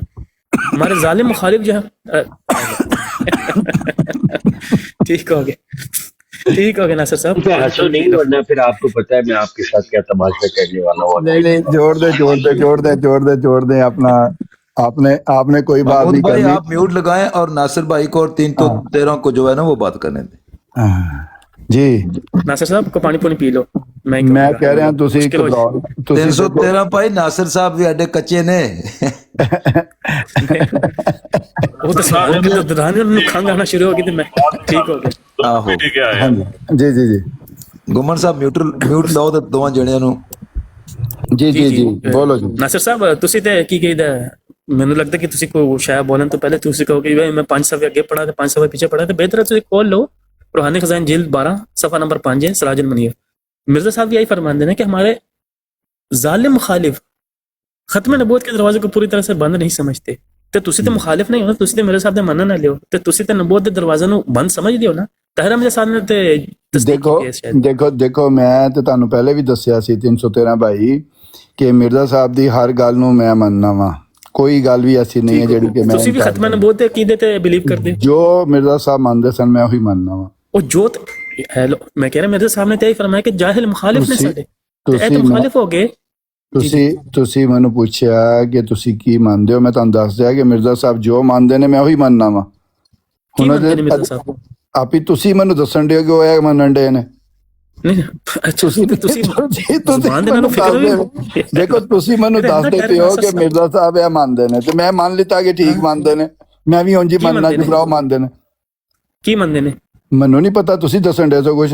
[SPEAKER 1] ہمارے ظالم مخالف جو ہے ٹھیک ہو گیا ناصر صاحب،
[SPEAKER 4] ہنسو نہیں، ورنہ پھر آپ کو پتا ہے میں آپ کے ساتھ کیا تماشا کرنے والا ہوں۔
[SPEAKER 5] نہیں جوڑ دیں اپنا، آپ نے کوئی بات
[SPEAKER 6] محمود
[SPEAKER 5] نہیں
[SPEAKER 6] بھائی
[SPEAKER 5] کرنی۔
[SPEAKER 6] آپ میوٹ لگائیں اور ناصر بھائی کو اور 313 کو جو ہے نا وہ بات کرنے دیں۔
[SPEAKER 5] جی
[SPEAKER 1] ناصر صاحب کو پانی پونی پی لو،
[SPEAKER 5] میں کہہ رہا تسی
[SPEAKER 6] 313 بھائی ناصر صاحب بھی اڈے کچے نے،
[SPEAKER 1] وہ تو سوال کے دوران انہوں نے کھنگ آنا شروع ہو گئی تھی میں ٹھیک ہو گیا۔
[SPEAKER 6] آہو
[SPEAKER 5] جی
[SPEAKER 6] گمن صاحب میوٹ لاؤ تے دوواں جڑیاں نو۔
[SPEAKER 5] جی بولو جی۔
[SPEAKER 1] ناصر صاحب تسی تے کی کہیدا مینوں لگدا کہ تسی کو شاید بولن تو پہلے تسی کہو کہ میں 5 صفحے اگے پڑھا تے 5 صفحے پیچھے پڑھا تے بہتر ہے تسی کھول لو روحانی خزائن جلد 12 صفحہ نمبر 5 ہے سراج المنیر۔ مرزا صاحب یہی فرماندے ہیں کہ ہمارے ظالم مخالف ختم نبوت کے دروازے کو پوری طرح سے بند نہیں سمجھتے، تے تسی تے مخالف نہیں ہو نا، تسی تے میرے صاحب دے منن والے ہو، تے تسی تے نبوت دے دروازے نو بند سمجھ دیو نا۔ طاہر امجد صاحب نے تے
[SPEAKER 5] دیکھو میں تے تانوں پہلے بھی دسیا سی 313 بھائی کہ مرزا صاحب دی ہر گل نو میں مننا وا، کوئی گل بھی ایسی نہیں ہے جڑی کہ میں
[SPEAKER 1] تسی بھی ختم نبوت دے عقیدے تے بلیو کردے،
[SPEAKER 5] جو مرزا صاحب مانتے سن میں وہی مننا وا۔
[SPEAKER 1] ਉਹ ਜੋਤ ਹੈਲੋ ਮੈਂ ਕਹਿ ਰਿਹਾ ਮੇਰੇ ਸਾਹਮਣੇ ਤੇ ਹੀ ਫਰਮਾਇਆ ਕਿ ਜਾਹਿਲ ਮੁਖਾਲਿਫ ਨੇ ਸਾਡੇ ਤੇ ਇਹ ਤਾਂ ਮੁਖਾਲਿਫ ਹੋ ਗਏ।
[SPEAKER 5] ਤੁਸੀਂ ਮੈਨੂੰ ਪੁੱਛਿਆ ਕਿ ਤੁਸੀਂ ਕੀ ਮੰਨਦੇ ਹੋ, ਮੈਂ ਤੁਹਾਨੂੰ ਦੱਸ ਦਿਆ ਕਿ ਮਿਰਜ਼ਾ ਸਾਹਿਬ ਜੋ ਮੰਨਦੇ ਨੇ ਮੈਂ ਉਹੀ ਮੰਨਣਾ ਵਾ। ਆਪੀ ਤੁਸੀਂ ਮੈਨੂੰ ਦੱਸਣ ਦਿਓ ਕਿ ਉਹ ਇਹ ਮੰਨਣ ਦੇ ਨੇ।
[SPEAKER 1] ਤੁਸੀਂ
[SPEAKER 5] ਦੇਖੋ ਤੁਸੀਂ ਮੈਨੂੰ ਦੱਸਦੇ ਪਿਓ ਕਿ ਮਿਰਜ਼ਾ ਸਾਹਿਬ ਇਹ ਮੰਨਦੇ ਨੇ ਤੇ ਮੈਂ ਮੰਨ ਲਿੱਤਾ ਕਿ ਠੀਕ ਮੰਨਦੇ ਨੇ, ਮੈਂ ਵੀ ਉਂਝ ਹੀ ਮੰਨਣਾ ਕਿ ਭਰਾ ਮੰਨਦੇ ਨੇ।
[SPEAKER 1] ਕੀ ਮੰਨਦੇ ਨੇ
[SPEAKER 5] ਮੈਨੂੰ ਨਹੀਂ ਪਤਾ, ਤੁਸੀਂ ਦੱਸਣ ਦੇ ਸੋ ਕੁਝ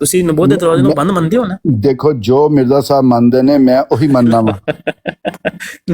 [SPEAKER 1] ਤੁਸੀਂ ਨਬੂਵਤ ਦੇ ਦਰਵਾਜ਼ੇ ਨੂੰ ਬੰਦ ਮੰਨਦੇ ਹੋ ਨਾ।
[SPEAKER 5] ਦੇਖੋ ਜੋ ਮਿਰਜ਼ਾ ਸਾਹਿਬ ਮੰਨਦੇ ਨੇ ਮੈਂ ਉਹੀ ਮੰਨਣਾ ਵਾ।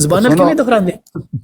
[SPEAKER 1] ਜ਼ੁਬਾਨ ਨਾਲ ਕਿਵੇਂ ਦੁਹਰਾਉਂਦੇ?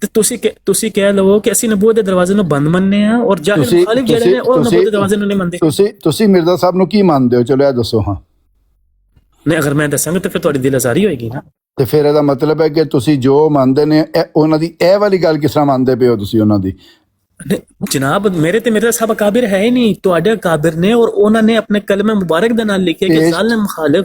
[SPEAKER 1] ਤੇ ਤੁਸੀਂ ਕਹਿ ਲਵੋ ਕਿ ਅਸੀਂ ਨਬੂਵਤ ਦੇ ਦਰਵਾਜ਼ੇ ਨੂੰ ਬੰਦ ਮੰਨਦੇ ਆ ਔਰ ਜਾਹਿਲ ਮੁਖਾਲਿਫ ਜਿਹੜੇ ਨੇ ਉਹ ਨਬੂਵਤ ਦੇ ਦਰਵਾਜ਼ੇ ਨੂੰ ਨਹੀਂ ਮੰਨਦੇ।
[SPEAKER 5] ਤੁਸੀਂ ਮਿਰਜ਼ਾ ਸਾਹਿਬ ਨੂੰ ਕੀ ਮੰਨਦੇ ਹੋ? ਚਲੋ ਇਹ ਦੱਸੋ। ਹਾਂ
[SPEAKER 1] ਨਹੀਂ ਅਗਰ ਮੈਂ ਦੱਸਾਂਗਾ ਤਾਂ ਫਿਰ ਤੁਹਾਡੀ ਦਿਲ ਆਜ਼ਾਰੀ ਹੋਏਗੀ ਨਾ।
[SPEAKER 5] ਤੇ ਫਿਰ ਇਹਦਾ ਮਤਲਬ ਹੈ ਕਿ ਤੁਸੀਂ ਜੋ ਮੰਨਦੇ ਨੇ ਉਹਨਾਂ ਦੀ ਇਹ ਵਾਲੀ ਗੱਲ ਕਿਸ ਤਰ੍ਹਾਂ ਮੰਨਦੇ ਪਏ ਹੋ ਤੁਸੀਂ ਉਹਨਾਂ ਦੀ?
[SPEAKER 1] ਜਨਾਬ ਮੇਰੇ ਤੇ ਮਿਰਜ਼ਾ ਸਾਹਿਬ ਕਾਬਿਰ ਹੈ ਹੀ ਨਹੀਂ, ਤੁਹਾਡੇ ਕਾਬਿਰ ਨੇ ਔਰ ਉਹਨਾਂ ਨੇ ਆਪਣੇ ਕਲਮੇ ਮੁਬਾਰਕ ਦੇ ਨਾਲ ਲਿਖਿਆ ਕਿ ਜ਼ਾਲਿਮ ਮੁਖਾਲਿਫ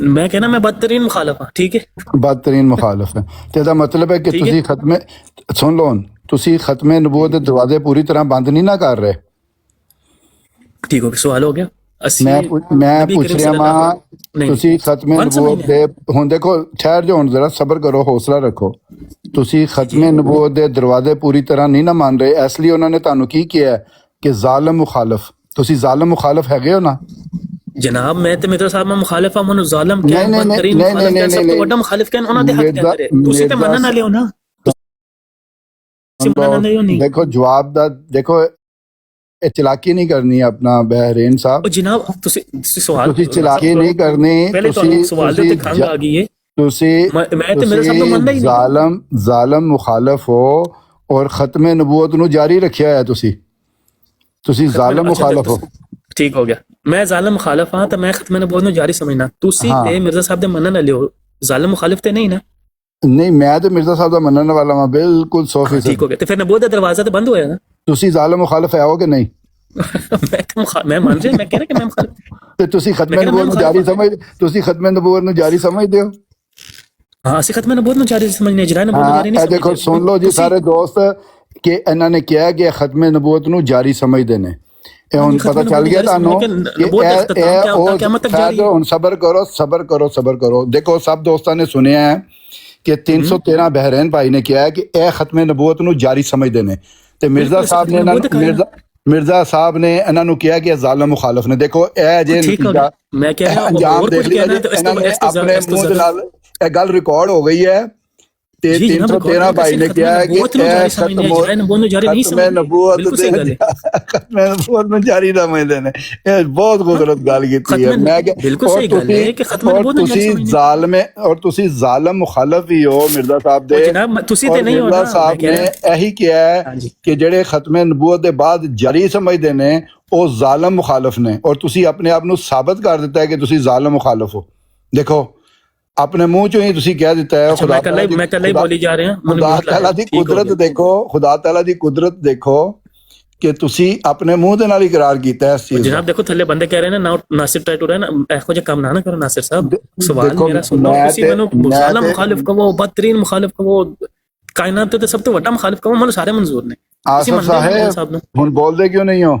[SPEAKER 1] ਮੈਂ ਕਹਿੰਦਾ ਮੈਂ ਬਦਤਰੀਨ ਮੁਖਾਲਿਫ ਹਾਂ। ਠੀਕ ਹੈ
[SPEAKER 5] ਬਦਤਰੀਨ ਮੁਖਾਲਿਫ ਹੈ ਤੇ ਇਹਦਾ ਮਤਲਬ ਹੈ ਕਿ ਤੁਸੀਂ ਖਤਮੇ ਸੁਣ ਲਓ, ਤੁਸੀਂ ਖਤਮੇ ਨਬੂਵਤ ਦੇ ਦਰਵਾਜ਼ੇ ਪੂਰੀ ਤਰ੍ਹਾਂ ਬੰਦ ਨਹੀਂ ਨਾ ਕਰ ਰਹੇ।
[SPEAKER 1] ਠੀਕ ਹੋ ਗਿਆ, ਸਵਾਲ ਹੋ ਗਿਆ।
[SPEAKER 5] ਮੈਂ ਪੁੱਛ ਰਿਹਾ ਮਾਂ ਤੁਸੀਂ ਖਤਮੇ ਨਬੂਵਤ ਦੇ ਹੁਣ ਦੇਖੋ ਠਹਿਰ ਜਾਓ, ਹੁਣ ਜ਼ਰਾ ਸਬਰ ਕਰੋ, ਹੌਸਲਾ ਰੱਖੋ। ਤੁਸੀਂ ਖਤਮੇ ਨਬੂਵਤ ਦੇ ਦਰਵਾਜ਼ੇ ਪੂਰੀ ਤਰ੍ਹਾਂ ਨਹੀਂ ਨਾ ਮੰਨ ਰਹੇ, ਇਸ ਲਈ ਉਹਨਾਂ ਨੇ ਤੁਹਾਨੂੰ ਕੀ ਕਿਹਾ ਕਿ ਜ਼ਾਲਿਮ ਮੁਖਾਲਿਫ। ਤੁਸੀਂ ਜ਼ਾਲਿਮ ਮੁਖਾਲਿਫ ਹੈਗੇ ਹੋ ਨਾ?
[SPEAKER 1] ਜਨਾਬ ਮੈਂ ਤੇ ਮਿਰਜ਼ਾ ਸਾਹਿਬ ਮੈਂ ਮੁਖਾਲਿਫ ਹਾਂ, ਮੈਨੂੰ ਜ਼ਾਲਿਮ ਕਹਿ ਬਦਤਰੀਨ ਮੁਖਾਲਿਫ ਕਹਿ, ਸਭ ਤੋਂ ਵੱਡਾ ਮੁਖਾਲਿਫ ਕਹਿ, ਉਹਨਾਂ ਦੇ ਹੱਕ ਦੇ ਅੰਦਰ ਹੈ। ਤੁਸੀਂ ਤੇ ਮੰਨਣ ਵਾਲੇ ਹੋ ਨਾ।
[SPEAKER 5] ਦੇਖੋ ਜਵਾਬ ਦਾ ਦੇਖੋ ਇਹ ਚਲਾਕੀ ਨਹੀਂ ਕਰਨੀ ਆਪਣਾ ਬਹਿਰੀਨ ਸਾਹਿਬ।
[SPEAKER 1] ਜਨਾਬ ਤੁਸੀਂ ਸਵਾਲ
[SPEAKER 5] ਤੁਸੀਂ ਚਲਾਕੀ ਨਹੀਂ ਕਰਨੀ।
[SPEAKER 1] ਪਹਿਲੇ ਤੁਹਾਨੂੰ ਸਵਾਲ ਦੇ ਉੱਤੇ ਖੰਗ ਆ ਗਈ ਹੈ।
[SPEAKER 5] ਤੁਸੀਂ
[SPEAKER 1] ਮੈਂ ਤੇ ਮੇਰੇ ਸਭ ਤੋਂ ਮੰਨਦਾ ਹੀ ਨਹੀਂ।
[SPEAKER 5] ਜ਼ਾਲਮ ਮੁਖਾਲਿਫ ਹੋ ਔਰ ਖਤਮੇ ਨਬੂਵਤ ਨੂੰ ਜਾਰੀ ਰੱਖਿਆ ਹੈ ਤੁਸੀਂ ਜ਼ਾਲਮ ਮੁਖਾਲਿਫ ਹੋ।
[SPEAKER 1] ਠੀਕ ਹੋ ਗਿਆ, ਮੈਂ ਜ਼ਾਲਮ ਮੁਖਾਲਿਫ ਹਾਂ ਤਾਂ ਮੈਂ ਖਤਮੇ ਨਬੂਵਤ ਨੂੰ ਜਾਰੀ ਸਮਝਣਾ। ਤੁਸੀਂ ਤੇ ਮਿਰਜ਼ਾ ਸਾਹਿਬ ਦੇ ਮੰਨਣ ਵਾਲੇ ਹੋ, ਜ਼ਾਲਮ ਮੁਖਾਲਿਫ ਤੇ ਨਹੀਂ ਨਾ।
[SPEAKER 5] ਨਹੀਂ ਮੈਂ ਤੇ ਮਿਰਜ਼ਾ ਸਾਹਿਬ ਦਾ ਮੰਨਣ ਵਾਲਾ ਹਾਂ ਬਿਲਕੁਲ 100%।
[SPEAKER 1] ਠੀਕ ਹੋ ਗਿਆ, ਤੇ ਫਿਰ ਨਬੂਵਤ ਦਾ ਦਰਵਾਜ਼ਾ ਤਾਂ ਬੰਦ ਹੋਇਆ ਨਾ।
[SPEAKER 5] ਤੁਸੀਂ ਜ਼ਾਲਮ ਮੁਖਾਲਿਫ ਹੋ ਕਿ ਨਹੀਂ?
[SPEAKER 1] ਮੈਂ ਮੰਨ ਰਿਹਾ, ਮੈਂ ਕਹਿ ਰਿਹਾ ਕਿ ਮੈਂ ਮੁਖਾਲਿਫ।
[SPEAKER 5] ਤੇ ਤੁਸੀਂ ਖਤਮੇ ਨਬੂਵਤ ਨੂੰ ਜਾਰੀ ਤੁਸੀਂ ਖਤਮੇ ਨਬੂਵਤ ਨੂੰ ਜਾਰੀ ਸਮਝਦੇ ਹੋ?
[SPEAKER 1] ਹਾਂ ਅਸੀਂ ਖਤਮੇ ਨਬੂਵਤ ਨੂੰ ਜਾਰੀ ਸਮਝਨੇ, ਜਰਾ ਨਬੂਵਤ ਨੂੰ ਜਾਰੀ ਨਹੀਂ ਸਮਝਦੇ।
[SPEAKER 5] ਦੇਖੋ ਸੁਣ ਲਓ ਜੀ ਸਾਰੇ ਦੋਸਤ ਕਿ ਇਹਨਾਂ ਨੇ ਕਿਹਾ ਕਿ ਖਤਮੇ ਨਬੂਵਤ ਨੂੰ ਜਾਰੀ ਸਮਝਦੇ ਨੇ। ਇਹ ਹੁਣ ਪਤਾ ਚੱਲ ਗਿਆ ਤੁਹਾਨੂੰ ਕਿ ਹੁਣ ਸਬਰ ਕਰੋ। ਦੇਖੋ ਸਭ ਦੋਸਤਾਂ ਨੇ ਸੁਣਿਆ ਹੈ ਕਿ 313 ਬਹਿਰੇਨ ਭਾਈ ਨੇ ਕਿਹਾ ਕਿ ਇਹ ਖਤਮੇ ਨਬੂਵਤ ਨੂੰ ਜਾਰੀ ਸਮਝਦੇ ਨੇ ਤੇ ਮਿਰਜ਼ਾ ਸਾਹਿਬ ਨੇ ਇਹਨਾਂ ਨੂੰ ਕਿਹਾ ਕਿ ਜ਼ਾਲਿਮ ਮੁਖਾਲਿਫ ਨੇ। ਦੇਖੋ ਇਹ ਜੇ ਨਤੀਜਾ
[SPEAKER 1] ਮੈਂ ਕਹਿ ਰਿਹਾ
[SPEAKER 5] ਅੰਜਾਮ ਦੇਖ ਲਿਆ ਇਹਨਾਂ ਨੇ ਆਪਣੇ ਮੂੰਹ ਦੇ ਨਾਲ, ਇਹ ਗੱਲ ਰਿਕਾਰਡ ਹੋ ਗਈ ਹੈ ਤੇ 313 ਭਾਈ ਨੇ ਕਿਹਾ ਕਿ ਖਤਮੇ ਨਬੂਵਤ ਨੂੰ ਜਾਰੀ ਸਮਝਦੇ ਨੇ। ਇਹ ਬਹੁਤ ਖੂਬਸੂਰਤ ਗੱਲ ਕੀਤੀ ਹੈ। ਮੈਂ
[SPEAKER 1] ਬਿਲਕੁਲ ਸਹੀ ਗੱਲ ਹੈ ਕਿ ਖਤਮੇ ਨਬੂਵਤ ਨੂੰ
[SPEAKER 5] ਤੁਸੀਂ ਜ਼ਾਲਿਮ ਔਰ ਤੁਸੀਂ ਜ਼ਾਲਿਮ ਮੁਖਾਲਿਫ ਹੀ ਹੋ ਮਿਰਜ਼ਾ ਸਾਹਿਬ ਦੇ।
[SPEAKER 1] ਤੁਸੀਂ ਤੇ ਨਹੀਂ ਹੋ ਨਾ।
[SPEAKER 5] ਮਿਰਜ਼ਾ ਸਾਹਿਬ ਨੇ ਇਹੀ ਕਿਹਾ ਹੈ ਕਿ ਜਿਹੜੇ ਖਤਮੇ ਨਬੂਵਤ ਦੇ ਬਾਅਦ ਜਾਰੀ ਸਮਝਦੇ ਨੇ ਉਹ ਜ਼ਾਲਿਮ ਮੁਖਾਲਿਫ ਨੇ ਔਰ ਤੁਸੀਂ ਆਪਣੇ ਆਪ ਨੂੰ ਸਾਬਤ ਕਰ ਦਿੱਤਾ ਹੈ ਕਿ ਤੁਸੀਂ ਜ਼ਾਲਿਮ ਮੁਖਾਲਿਫ ਹੋ। ਦੇਖੋ ਆਪਣੇ ਮੂੰਹ ਚੋਂ ਹੀ ਤੁਸੀਂ ਕਹਿ ਦਿੱਤਾ ਹੈ।
[SPEAKER 1] ਮੈਂ ਕੱਲਾ ਹੀ ਬੋਲੀ ਜਾ ਰਿਹਾ।
[SPEAKER 5] ਖੁਦਾ ਤਾਲਾ ਦੀ ਕੁਦਰਤ ਦੇਖੋ, ਖੁਦਾ ਤਾਲਾ ਦੀ ਕੁਦਰਤ ਦੇਖੋ ਕਿ ਤੁਸੀਂ ਆਪਣੇ ਮੂੰਹ ਦੇ ਨਾਲ ਹੀ ਇਕਰਾਰ ਕੀਤਾ ਇਸ ਚੀਜ਼।
[SPEAKER 1] ਜਨਾਬ ਦੇਖੋ ਥੱਲੇ ਬੰਦੇ ਕਹਿ ਰਹੇ ਨੇ ਨਾ ਨਾਸਿਰ ਟਾਈਟ ਹੋ ਰਿਹਾ ਨਾ, ਇਹੋ ਜਿਹਾ ਕੰਮ ਨਾ ਕਰੋ ਨਾਸਿਰ ਸਾਹਿਬ। ਸਵਾਲ ਮੇਰਾ ਸੁਣੋ, ਤੁਸੀਂ ਮੈਨੂੰ ਜ਼ਾਲਿਮ ਮੁਖਾਲਿਫ ਕਹੋ, ਬਦਤਰੀਨ ਮੁਖਾਲਿਫ ਕਹੋ, ਕਾਇਨਾਤ ਤੇ ਸਭ ਤੋਂ ਵੱਡਾ ਮੁਖਾਲਿਫ ਕਹੋ, ਮੈਨੂੰ ਸਾਰੇ ਮਨਜ਼ੂਰ ਨੇ।
[SPEAKER 5] ਆਸਫ ਸਾਹਿਬ ਹੁਣ ਬੋਲਦੇ ਕਿਉਂ ਨਹੀਂ ਹੋ?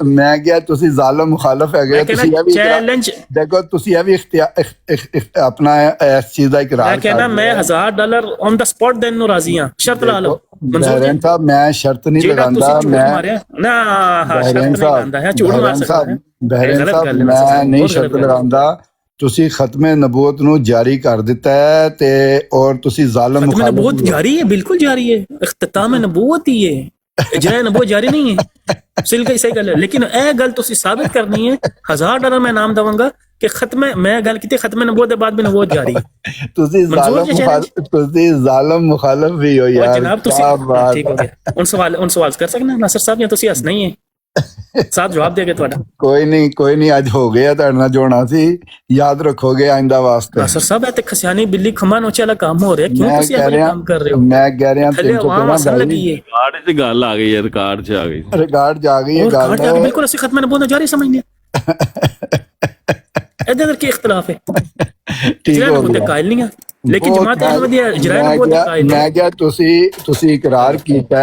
[SPEAKER 5] ਮੈਂ ਕਿਹਾ ਤੁਸੀਂ ਜ਼ਾਲਮ ਮੁਖਾਲਫ ਹੈਗੇ, ਤੁਸੀਂ ਇਹ ਵੀ
[SPEAKER 1] ਚੈਲੰਜ
[SPEAKER 5] ਦੇਖੋ, ਤੁਸੀਂ ਇਹ ਵੀ ਆਪਣਾ ਇਸ ਚੀਜ਼ ਦਾ ਇਕਰਾਰ
[SPEAKER 1] ਮੈਂ ਕਹਿੰਦਾ ਮੈਂ $1000 ਔਨ ਦਾ ਸਪੌਟ ਦੇਣ ਨੂੰ ਰਾਜ਼ੀ ਹਾਂ, ਸ਼ਰਤ ਲਾ ਲਓ।
[SPEAKER 5] ਬਹਿਰੇਨ ਸਾਹਿਬ ਮੈਂ ਸ਼ਰਤ ਨਹੀਂ ਲਗਾਉਂਦਾ, ਮੈਂ ਨਹੀਂ ਸ਼ਰਤ ਲਗਾਉਂਦਾ। ਤੁਸੀਂ ਖਤਮੇ ਨਬੂਵਤ ਨੂੰ ਜਾਰੀ ਕਰ ਦਿੱਤਾ ਹੈ ਤੇ ਔਰ ਤੁਸੀਂ ਜ਼ਾਲਮ
[SPEAKER 1] ਖਤਮੇ ਨਬੂਵਤ ਜਾਰੀ ਹੈ, ਬਿਲਕੁਲ ਜਾਰੀ ਹੈ, ਇਖਤਤਾਮ ਨਬੂਵਤ ਹੀ ਹੈ, ਇਜਰਾ ਨਬੂਵਤ ਜਾਰੀ ਨਹੀਂ ਹੈ। ਸਹੀ ਗੱਲ ਹੈ, ਲੇਕਿਨ ਇਹ ਗੱਲ ਤੁਸੀਂ ਸਾਬਿਤ ਕਰਨੀ ਹੈ। $1000 ਮੈਂ ਨਾਮ ਦਵਾਂਗਾ ਕਿ ਖਤਮੇ, ਮੈਂ ਗੱਲ ਕੀਤੀ ਖਤਮੇ ਨਬੂਵਤ ਦੇ ਬਾਅਦ ਵੀ ਨਬੂਵਤ ਜਾਰੀ ਹੈ।
[SPEAKER 5] ਤੁਸੀਂ ਜ਼ਾਲਮ ਮੁਖਾਲਫ ਵੀ ਹੋ ਯਾਰ।
[SPEAKER 1] ਜਨਾਬ ਤੁਸੀਂ ਠੀਕ ਹੋ ਗਿਆ। ਹੁਣ ਸਵਾਲ ਕਰ ਸਕਣਾ ਨਾਸਰ ਸਾਹਿਬ, ਜਾਂ ਤੁਸੀਂ ਹੱਸਣਾ ਹੀ ਹੈ? ਸਾਥ ਜਵਾਬ ਦੇਗੇ ਤੁਹਾਡਾ।
[SPEAKER 5] ਕੋਈ ਨਹੀਂ ਅੱਜ ਹੋ ਗਿਆ ਤੁਹਾਡੇ ਨਾਲ ਜੋਣਾ ਸੀ, ਯਾਦ ਰੱਖੋਗੇ ਆਇੰਦਾ ਵਾਸਤੇ।
[SPEAKER 1] ਨਾਸਰ ਸਾਹਿਬ ਇਹ ਤੇ ਖਸਿਆਨੀ ਬਿੱਲੀ ਖਮਾ ਨੋਚੇ ਵਾਲਾ ਕੰਮ ਹੋ ਰਿਹਾ, ਕਿਉਂ ਤੁਸੀਂ ਇਹ ਕੰਮ ਕਰ ਰਹੇ ਹੋ?
[SPEAKER 5] ਮੈਂ ਕਹਿ ਰਿਹਾ 313
[SPEAKER 1] ਲੱਗੀ ਹੈ,
[SPEAKER 7] ਰਿਕਾਰਡ 'ਚ ਗੱਲ ਆ ਗਈ ਹੈ, ਰਿਕਾਰਡ 'ਚ ਆ ਗਈ,
[SPEAKER 5] ਰਿਕਾਰਡ 'ਚ ਆ ਗਈ ਹੈ ਗੱਲ।
[SPEAKER 1] ਬਿਲਕੁਲ ਅਸੀਂ ਖਤਮੇ ਨਬੂਵਤ ਜਾਰੀ ਸਮਝਦੇ ਹਾਂ। ਇਹਦੇ ਅੰਦਰ ਕੀ ਇਖਤਲਾਫ ਹੈ?
[SPEAKER 5] ਠੀਕ ਹੋ ਗਿਆ,
[SPEAKER 1] ਕਾਇਲ ਨਹੀਂ ਆ, ਲੇਕਿਨ ਜਮਾਤ ਅਹਿਮਦੀਆ ਇਜਰਾ ਨਬੂਵਤ ਦੇ ਕਾਇਲ।
[SPEAKER 5] ਮੈਂ ਕਿਹਾ ਤੁਸੀਂ ਇਕਰਾਰ ਕੀਤਾ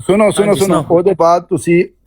[SPEAKER 5] ਸੁਣੋ ਉਹਦੇ ਬਾਅਦ ਤੁਸੀਂ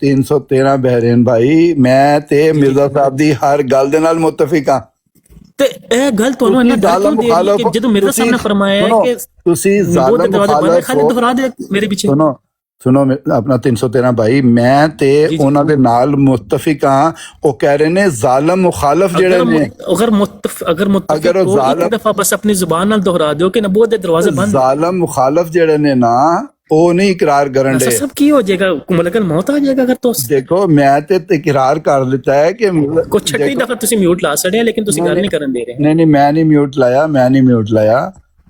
[SPEAKER 5] 313 ਬਹਿਰੀਨ ਭਾਈ, ਮੈਂ ਤੇ ਮਿਰਜ਼ਾ ਸਾਹਿਬ ਦੀ ਹਰ ਗੱਲ ਦੇ ਨਾਲ ਮੁਤਫਿਕ ਹਾਂ।
[SPEAKER 1] ਤੇ ਇਹ ਗੱਲ ਤੁਹਾਨੂੰ ਇੰਨਾ ਡਰ ਕਿਉਂ ਦੇ ਰਹੀ ਹੈ ਕਿ ਜਦੋਂ ਮਿਰਜ਼ਾ ਸਾਹਿਬ ਨੇ ਫਰਮਾਇਆ ਹੈ ਕਿ
[SPEAKER 5] ਤੁਸੀਂ ਜ਼ਾਲਿਮ ਮੁਖਾਲਿਫ
[SPEAKER 1] ਖਾਲੀ ਦੁਹਰਾ ਦੇ ਮੇਰੇ ਪਿੱਛੇ।
[SPEAKER 5] ਸੁਣੋ ਆਪਣਾ 313 ਭਾਈ, ਮੈਂ ਤੇ ਉਹਨਾਂ ਦੇ ਨਾਲ ਮੁਤਫਿਕ ਹਾਂ। ਉਹ ਕਹਿ ਰਹੇ ਨੇ ਜ਼ਾਲਿਮ ਮੁਖਾਲਿਫ ਜਿਹੜੇ ਨੇ,
[SPEAKER 1] ਅਗਰ ਮੁਤਫਿਕ ਇੱਕ ਦਫਾ ਬਸ ਆਪਣੀ ਜ਼ੁਬਾਨ ਨਾਲ ਦੁਹਰਾ ਦਿਓ ਕਿ ਨਬੂਵਤ ਦੇ ਦਰਵਾਜ਼ੇ ਬੰਦ।
[SPEAKER 5] ਜ਼ਾਲਿਮ ਮੁਖਾਲਿਫ ਜਿਹੜੇ ਨੇ ਨਾ, ਉਹ ਨਹੀਂ ਇਕਰਾਰ ਕਰਨ ਦੇ।
[SPEAKER 1] ਸਭ ਕੀ ਹੋ ਜਾਏਗਾ, ਮਲਕਲ ਮੌਤ ਆ ਜਾਏਗਾ ਅਗਰ ਤੋਂ।
[SPEAKER 5] ਦੇਖੋ ਮੈਂ ਤੇ ਇਕਰਾਰ ਕਰ ਲਿੱਤਾ ਹੈ ਕਿ
[SPEAKER 1] ਕੁਛ 36 ਦਫਾ ਤੁਸੀਂ ਮਿਊਟ ਲਾ ਛੜਿਆ, ਲੇਕਿਨ ਤੁਸੀਂ ਗੱਲ ਨਹੀਂ ਕਰਨ ਦੇ ਰਹੇ।
[SPEAKER 5] ਨਹੀਂ ਮੈਂ ਨਹੀਂ ਮਿਊਟ ਲਾਇਆ।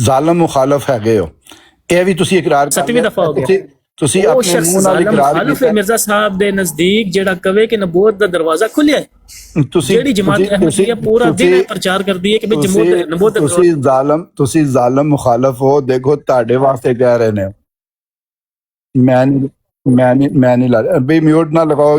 [SPEAKER 5] ਜ਼ਾਲਿਮ ਮੁਖਾਲਿਫ ਹੈਗੇ ਹੋ, ਇਹ ਵੀ ਤੁਸੀਂ ਇਕਰਾਰ ਕਰ
[SPEAKER 1] 7ਵੀਂ ਦਫਾ ਹੋ ਗਿਆ।
[SPEAKER 5] ਤੁਸੀਂ ਆਪਣੇ ਮੂੰਹ ਨਾਲ ਇਕਰਾਰ ਕੀਤਾ।
[SPEAKER 1] ਮਿਰਜ਼ਾ ਸਾਹਿਬ ਦੇ ਨਜ਼ਦੀਕ ਜਿਹੜਾ ਕਵੇ ਕਿ ਨਬੂਵਤ ਦਾ ਦਰਵਾਜ਼ਾ ਖੁੱਲਿਆ ਹੈ, ਜਿਹੜੀ ਜਮਾਤ ਅਹਿਮਦੀਆ ਪੂਰਾ ਦਿਨ ਪ੍ਰਚਾਰ ਕਰਦੀ ਹੈ ਕਿ ਵੀ ਨਬੂਵਤ ਦਾ
[SPEAKER 5] ਤੁਸੀਂ ਜ਼ਾਲਿਮ ਮੁਖਾਲਿਫ ਹੋ। ਦੇਖੋ ਤੁਹਾਡੇ ਵਾਸਤੇ ਕਹਿ ਰਹੇ ਨੇ, ਮੈਂ ਨਹੀਂ ਲਾ ਰਿਹਾ ਬਈ। ਮਿਊਟ ਨਾ ਲਗਾਓ,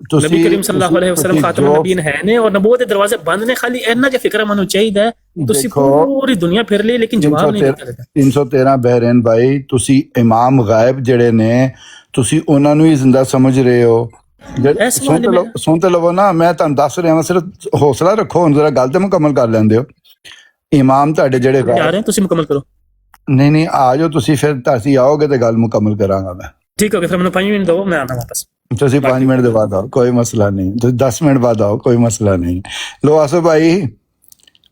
[SPEAKER 1] نبی کریم صلی اللہ علیہ وسلم خاتم النبیین ہے نے اور نبوت دے دروازے بند نے خالی اینا جے فکر منو چاہیے تسی پوری دنیا پھر لی لیکن جواب نہیں دیتا
[SPEAKER 5] 313 بحرین بھائی تسی امام غائب جڑے نے تسی انہاں نو ہی زندہ سمجھ رہے ہو سنتے لو نا میں تانوں دس رہا ہاں صرف حوصلہ رکھو ہن ذرا گل تے مکمل کر لیندے ہو امام تہاڈے جڑے
[SPEAKER 1] آ رہے ہیں تسی مکمل کرو
[SPEAKER 5] نہیں آ جاؤ تسی پھر تسی آؤ گے تے گل مکمل کراں گا میں
[SPEAKER 1] ٹھیک ہو گیا پھر میں 5 منٹ دو میں آنا واپس
[SPEAKER 5] تسی 5 منٹ دے بعد آؤ کوئی مسئلہ نہیں تو 10 منٹ بعد آؤ کوئی مسئلہ نہیں لو آصف بھائی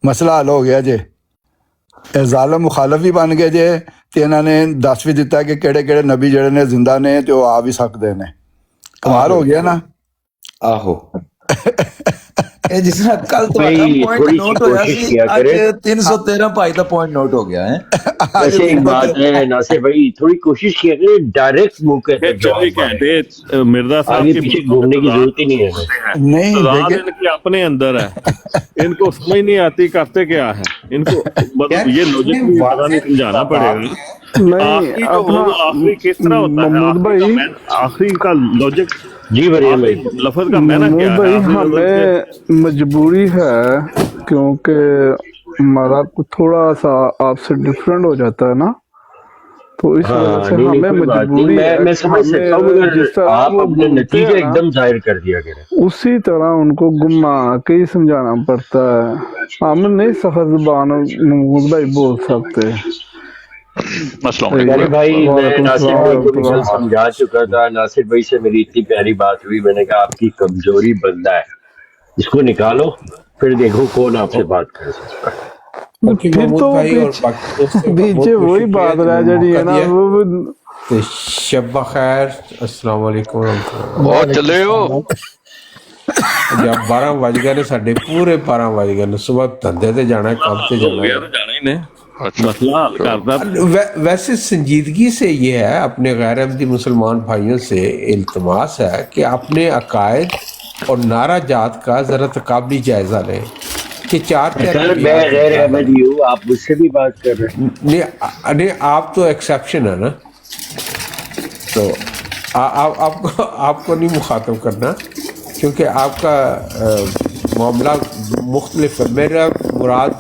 [SPEAKER 5] مسئلہ حل ہو گیا جے ظالم مخالف بھی بن گئے جے تے انہاں نے دس بھی دتا کہ کیڑے کیڑے نبی جڑے نے زندہ نے تے وہ آ بھی سکدے نے کمال ہو گیا نا
[SPEAKER 6] آہو اے جس طرح کل تہاڈا پوائنٹ نوٹ ہویا سی اج 313 بھائی دا پوائنٹ نوٹ ہو گیا ہے
[SPEAKER 4] ویسے ایک بات ہے ناصر بھائی تھوڑی کوشش کیا کریں ڈائریکٹ موقع پہ
[SPEAKER 7] کہتے مرزا صاحب
[SPEAKER 4] آگے پیچھے گھومنے کی ضرورت ہی نہیں ہے
[SPEAKER 5] نہیں
[SPEAKER 7] ان کے اپنے اندر ہے ان کو سمجھ نہیں آتی کرتے کیا ہے ان کو یہ لوجک بھی پتہ نہیں سمجھانا پڑے گا آخری کس طرح ہوتا ہے آخری کا لوجک
[SPEAKER 4] جی مریم بھائی
[SPEAKER 7] لفظ کا معنی کیا ہے
[SPEAKER 3] بھائی ہمیں مجبوری ہے کیونکہ ہمارا تھوڑا سا آپ سے ڈفرینٹ ہو جاتا ہے نا تو اس وجہ سے ہمیں مجبوری ہے
[SPEAKER 4] میں سمجھ سکتا ہوں جس طرح آپ اپنے نتیجے ایک دم ظاہر کر دیا کریں اسی
[SPEAKER 3] طرح ان کو گما کے ہی سمجھانا پڑتا ہے ہم نہیں سخت زبان محمود بھائی بول سکتے
[SPEAKER 4] پیارے بھائی میں ناصر بھائی کو بھی کل سمجھا چکا تھا ناصر بھائی سے میری اتنی پیاری بات ہوئی میں نے کہا آپ کی کمزوری بندہ ہے اس کو نکالو پھر دیکھو کون آپ سے بات کر سکتا ہے
[SPEAKER 3] پھر تو پیچھے وہی بات رہ جڑی ہے نا
[SPEAKER 2] شب بخیر السلام علیکم
[SPEAKER 8] بہت چلے ہو
[SPEAKER 2] جب 12 بج گئے ساڈے پورے 12 بج گئے صبح دھندے تے جانا ہے کام تے جانا ہے ویسے سنجیدگی سے یہ ہے اپنے غیر احمدی مسلمان بھائیوں سے التماس ہے کہ اپنے عقائد اور نعرہ جات کا ذرا تقابلی جائزہ لیں کہ
[SPEAKER 4] میں غیر احمدی ہوں آپ مجھ سے بھی بات کر رہے ہیں
[SPEAKER 2] نہیں آپ تو ایکسیپشن ہے نا تو آپ کو نہیں مخاطب کرنا کیونکہ آپ کا معاملہ مختلف ہے میرا مراد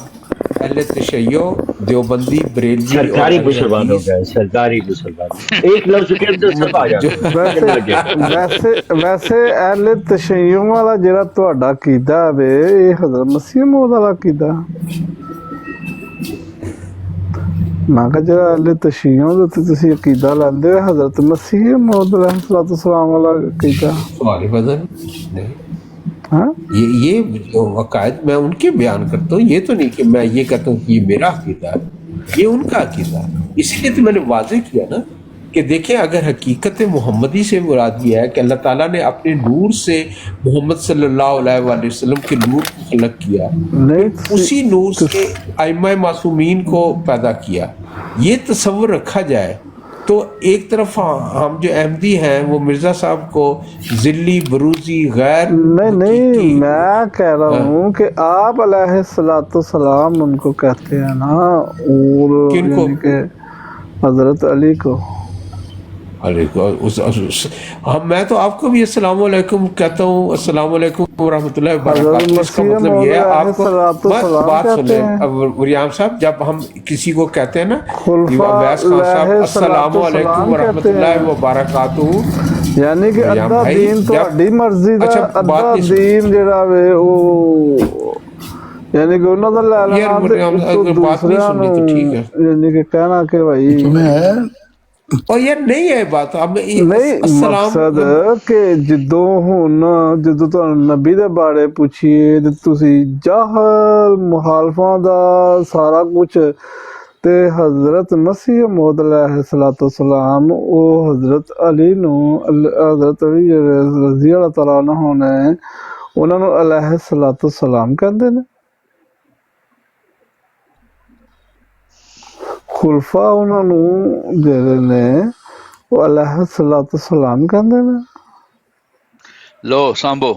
[SPEAKER 2] اہل تشیع دیوبندی بریلوی
[SPEAKER 4] سرکاری مسلمان ہو گئے سرکاری مسلمان ایک لفظ کے اندر سب آ
[SPEAKER 3] جاتے ویسے اہل تشیع والا جڑا تہاڈا عقیدہ ہے یہ حضرت مسیح موعود والا عقیدہ میں کہا جڑا اہل تشیع تے تسی عقیدہ لیندے ہو حضرت مسیح موعود علیہ السلام والا عقیدہ
[SPEAKER 2] سوال بدل نہیں یہ جو عقائد میں ان کے بیان کرتا ہوں یہ تو نہیں کہ میں یہ کہتا ہوں کہ یہ میرا عقیدہ ہے یہ ان کا عقیدہ ہے اسی لیے تو میں نے واضح کیا نا کہ دیکھیں اگر حقیقت محمدی سے مراد یہ ہے کہ اللہ تعالیٰ نے اپنے نور سے محمد صلی اللہ علیہ وآلہ وسلم کے نور کو خلق کیا اسی نور سے ائمہ معصومین کو پیدا کیا یہ تصور رکھا جائے تو ایک طرف ہم جو احمدی ہیں وہ مرزا صاحب کو ذلی بروزی غیر
[SPEAKER 3] نہیں میں کہہ رہا ہوں کہ آپ علیہ السلام ان کو کہتے ہیں نا اور
[SPEAKER 2] کن کو
[SPEAKER 3] حضرت علی کو
[SPEAKER 2] میں تو آپ کو بھی السلام علیکم کہتا ہوں السلام علیکم ورحمۃ اللہ وبرکاتہ اس کا مطلب یہ ہے آپ کو بات سنیں وریام صاحب جب ہم کسی کو کہتے ہیں نا السلام علیکم ورحمۃ اللہ وبرکاتہ
[SPEAKER 3] یعنی کہ ادھا دین تہاڈی مرضی دا ادھا دین جڑا وے او یعنی کہ انہاں دا لے لینا
[SPEAKER 2] بات نہیں سنی تو ٹھیک ہے
[SPEAKER 3] یعنی کہ کہنا کہ بھائی
[SPEAKER 2] اور یہ نہیں ہے بات
[SPEAKER 3] نہیں مقصد کہ جدوں ہن جدوں تہاڈ نبی دے بارے پوچھیے تے تسی جہل مخالفاں دا سارا کچھ تے حضرت مسیح موعود علیہ السلام او حضرت علی نو حضرت علی رضی اللہ تعالیٰ عنہ نے انہاں نو علیہ السلام کہندے نے خلفاء انہاں نو جڑے نے وہ علیہ السلام کہندے نے
[SPEAKER 8] لو سامبو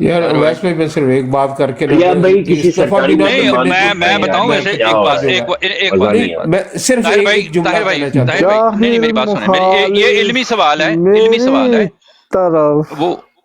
[SPEAKER 2] یار ویس بھائی میں صرف ایک بات کر کے
[SPEAKER 8] میں بتاؤں ویسے
[SPEAKER 2] صرف
[SPEAKER 8] نہیں میری بات سنیں یہ علمی سوال ہے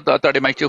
[SPEAKER 8] ਤੁਹਾਡੇ ਮਾਈਕ 'ਚ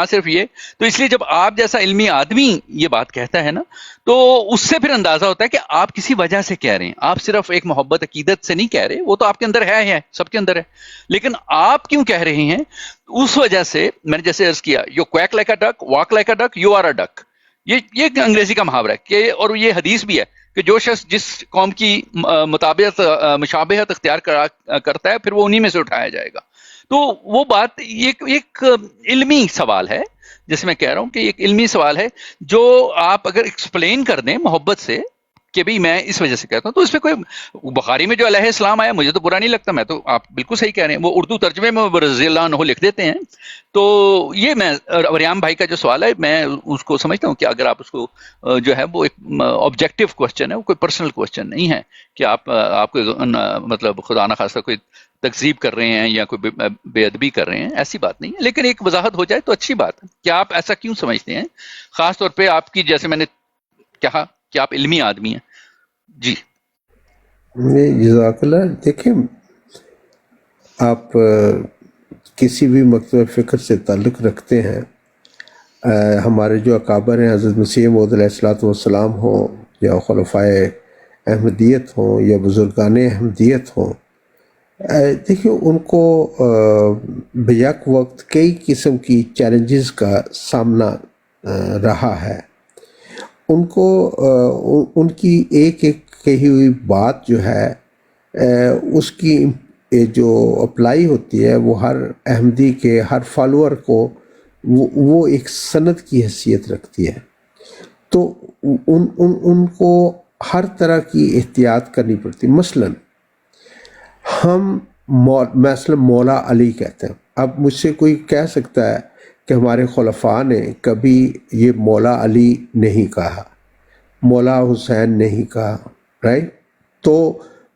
[SPEAKER 8] نہ صرف یہ تو اس لیے جب آپ جیسا علمی آدمی یہ بات کہتا ہے نا تو اس سے پھر اندازہ ہوتا ہے کہ آپ کسی وجہ سے کہہ رہے ہیں, آپ صرف ایک محبت عقیدت سے نہیں کہہ رہے, وہ تو آپ کے اندر ہے سب کے اندر ہے, لیکن آپ کیوں کہہ رہے ہیں اس وجہ سے. میں نے جیسے عرض کیا you quack like a duck walk like a duck you are a duck, یہ انگریزی کا محاورہ ہے کہ, اور یہ حدیث بھی ہے کہ جو شخص جس قوم کی مطابقت مشابہت اختیار کرتا ہے پھر وہ انہی میں سے اٹھایا جائے گا. تو وہ بات ایک علمی سوال ہے, جیسے میں کہہ رہا ہوں کہ ایک علمی سوال ہے جو آپ اگر ایکسپلین کر دیں محبت سے کہ بھئی میں اس وجہ سے کہتا ہوں, تو اس پہ کوئی بخاری میں جو علیہ السلام آیا مجھے تو برا نہیں لگتا, میں تو آپ بالکل صحیح کہہ رہے ہیں, وہ اردو ترجمے میں رضی اللہ عنہ لکھ دیتے ہیں. تو یہ میں ریام بھائی کا جو سوال ہے میں اس کو سمجھتا ہوں کہ اگر آپ اس کو جو ہے وہ ایک آبجیکٹو کوسچن ہے, وہ کوئی پرسنل کوسچن نہیں ہے کہ آپ کو مطلب خدا نہ خاصہ کوئی تکذیب کر رہے ہیں یا کوئی بے ادبی کر رہے ہیں, ایسی بات نہیں ہے. لیکن ایک وضاحت ہو جائے تو اچھی بات ہے کہ آپ ایسا کیوں سمجھتے ہیں, خاص طور پہ آپ کی جیسے میں نے کہا کہ آپ علمی آدمی ہیں. جی
[SPEAKER 2] جزاک اللہ. دیکھیں آپ کسی بھی مکتب فکر سے تعلق رکھتے ہیں, ہمارے جو اکابر ہیں حضرت مسیح موعود علیہ الصلوۃ والسلام ہوں یا خلفائے احمدیت ہوں یا بزرگان احمدیت ہوں, دیکھیں ان کو بیک وقت کئی قسم کی چیلنجز کا سامنا رہا ہے. ان کو ان کی ایک ایک کہی ہوئی بات جو ہے اس کی جو اپلائی ہوتی ہے وہ ہر احمدی کے ہر فالوور کو وہ ایک سند کی حیثیت رکھتی ہے. تو ان کو ہر طرح کی احتیاط کرنی پڑتی. مثلاً ہم مثلا مولا علی کہتے ہیں. اب مجھ سے کوئی کہہ سکتا ہے کہ ہمارے خلفاء نے کبھی یہ مولا علی نہیں کہا, مولا حسین نہیں کہا, رائٹ؟ تو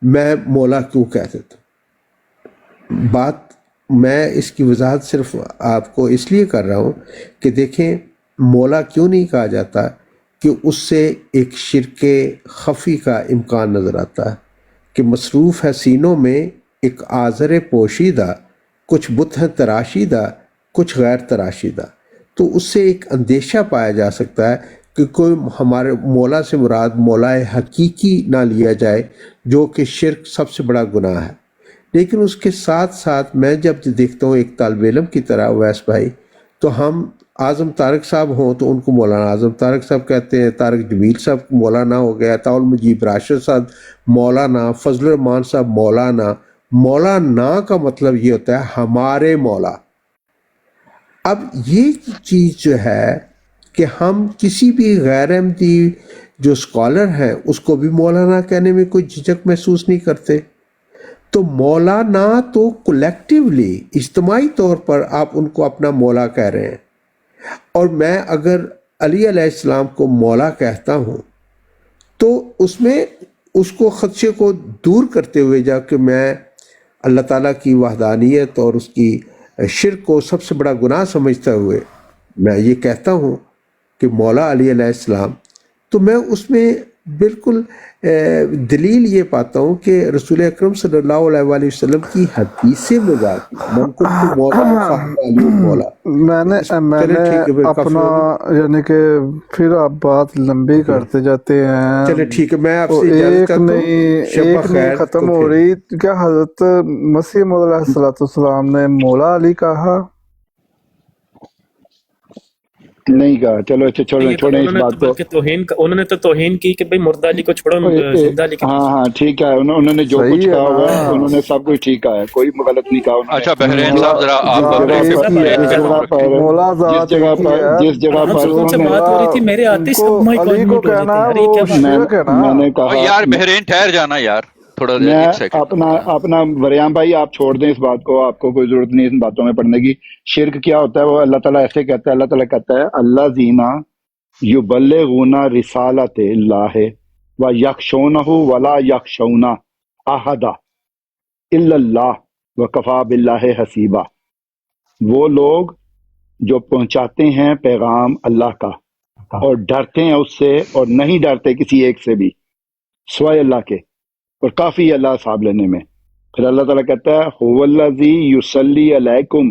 [SPEAKER 2] میں مولا کیوں کہہ دیتا ہوں؟ بات میں اس کی وضاحت صرف آپ کو اس لیے کر رہا ہوں کہ دیکھیں مولا کیوں نہیں کہا جاتا کہ اس سے ایک شرک خفی کا امکان نظر آتا ہے کہ مصروف ہے سینوں میں ایک آذر پوشیدہ, کچھ بت ہیں تراشیدہ کچھ غیر تراشیدہ. تو اس سے ایک اندیشہ پایا جا سکتا ہے کہ کوئی ہمارے مولا سے مراد مولا حقیقی نہ لیا جائے جو کہ شرک سب سے بڑا گناہ ہے. لیکن اس کے ساتھ ساتھ میں جب دیکھتا ہوں ایک طالب علم کی طرح اویس بھائی, تو ہم اعظم طارق صاحب ہوں تو ان کو مولانا اعظم طارق صاحب کہتے ہیں, طارق جمیل صاحب مولانا ہو گیا, طاول مجیب راشد صاحب مولانا, فضل الرحمان صاحب مولانا. مولانا کا مطلب یہ ہوتا ہے ہمارے مولا. اب یہ چیز جو ہے کہ ہم کسی بھی غیر احمدی جو اسکالر ہیں اس کو بھی مولانا کہنے میں کوئی جھجک محسوس نہیں کرتے. تو مولانا تو کولیکٹیولی اجتماعی طور پر آپ ان کو اپنا مولا کہہ رہے ہیں, اور میں اگر علی علیہ السلام کو مولا کہتا ہوں تو اس میں اس کو خدشے کو دور کرتے ہوئے جا کہ میں اللہ تعالیٰ کی وحدانیت اور اس کی شرک کو سب سے بڑا گناہ سمجھتے ہوئے میں یہ کہتا ہوں کہ مولا علی علیہ السلام, تو میں اس میں بالکل دلیل یہ پاتا ہوں کہ رسول اکرم صلی اللہ علیہ وآلہ وسلم کی حدیثیں مذاقی
[SPEAKER 3] میں نے اپنا یعنی کہ پھر آپ بات لمبی کرتے جاتے ہیں.
[SPEAKER 5] چلے ٹھیک ہے, میں آپ سے
[SPEAKER 3] ایک نہیں ختم ہو رہی. کیا حضرت مسیح موعود علیہ السلام نے مولا علی کہا؟
[SPEAKER 5] نہیں کہا. چلو اچھا چھوڑیں اس بات کو.
[SPEAKER 1] انہوں نے تو توہین کی کہ بھئی مردہ علی کو چھوڑو, زندہ علی کو.
[SPEAKER 5] ہاں ٹھیک ہے, انہوں نے جو کچھ کہا ہوا ہے انہوں نے سب کچھ ٹھیک کہا ہے, کوئی غلط نہیں کہا.
[SPEAKER 8] اچھا بحرین صاحب ذرا آپ
[SPEAKER 5] جس جگہ پر
[SPEAKER 1] بات ہو رہی تھی میرے آتے ہی سب مائک آن میوٹ ہو رہے تھے.
[SPEAKER 5] میں نے کہا
[SPEAKER 8] یار بحرین ٹھہر جانا یار تھوڑا.
[SPEAKER 5] میں اپنا وریام بھائی آپ چھوڑ دیں اس بات کو, آپ کو کوئی ضرورت نہیں ان باتوں میں پڑھنے کی. شرک کیا ہوتا ہے وہ اللہ تعالیٰ ایسے کہتا ہے, اللہ تعالیٰ کہتا ہے اللہ زینا یبلغون رسالت اللہ و یخشونہ ولا یخشون احدا الا اللہ وکفی باللہ حسیبا. وہ لوگ جو پہنچاتے ہیں پیغام اللہ کا اور ڈرتے ہیں اس سے اور نہیں ڈرتے کسی ایک سے بھی سوائے اللہ کے, اور کافی اللہ حساب لینے میں. پھر اللہ تعالیٰ کہتا ہے هو الذی یصلی علیکم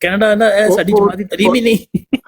[SPEAKER 1] ਕੈਨੇਡਾ ਦਾ, ਇਹ ਸਾਡੀ ਜਮਾਤ ਦੀ ਤਾਲੀਮ ਹੀ ਨਹੀਂ।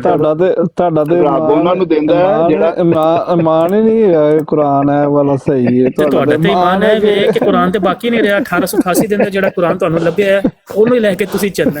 [SPEAKER 3] ਤੁਹਾਡਾ ਤੇ
[SPEAKER 5] ਰੱਬ ਉਹਨਾਂ ਨੂੰ ਦਿੰਦਾ ਹੈ ਜਿਹੜਾ
[SPEAKER 3] ਇਮਾਨ ਹੀ ਨਹੀਂ ਹੈ, ਕੁਰਾਨ ਹੈ ਵਾਲਾ ਸਹੀ ਹੈ।
[SPEAKER 1] ਤੇ ਤੁਹਾਡਾ ਤੇ ਇਮਾਨ ਹੈ ਵੇ ਕਿ ਕੁਰਾਨ ਤੇ ਬਾਕੀ ਨਹੀਂ ਰਿਹਾ। 1888 ਦੇ ਅੰਦਰ ਜਿਹੜਾ ਕੁਰਾਨ ਤੁਹਾਨੂੰ ਲੱਭਿਆ ਹੈ ਉਹਨੂੰ ਹੀ ਲੈ ਕੇ ਤੁਸੀਂ ਚੱਲਣਾ।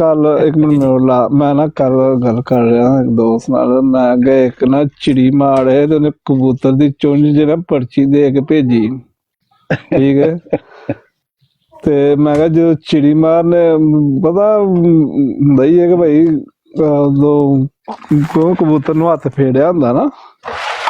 [SPEAKER 3] ਕੱਲ ਇੱਕ ਮਿੰਟ ਲਾ, ਮੈਂ ਨਾ ਕੱਲ ਗੱਲ ਕਰ ਰਿਹਾ ਇੱਕ ਦੋਸਤ ਨਾਲ। ਮੈਂ ਗਏ ਇੱਕ ਨਾ ਚਿੜੀ ਮਾਰੇ ਤੇ ਉਹਨੇ ਕਬੂਤਰ ਦੀ ਚੁੰਝ ਜਿਹੜਾ ਪਰਚੀ ਦੇ ਕੇ ਭੇਜੀ, ਠੀਕ ਹੈ। ਤੇ ਮੈਂ ਕਿਹਾ ਜੋ ਚਿੜੀ ਮਾਰ ਨੇ ਪਤਾ ਹੁੰਦਾ ਹੀ ਹੈ ਕਿ ਭਾਈ ਦੋ ਕਬੂਤਰ ਨੂੰ ਹੱਥ ਫੇੜਿਆ ਹੁੰਦਾ ਨਾ,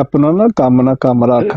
[SPEAKER 3] ਆਪਣਾ ਨਾ ਕੰਮ ਰੱਖ।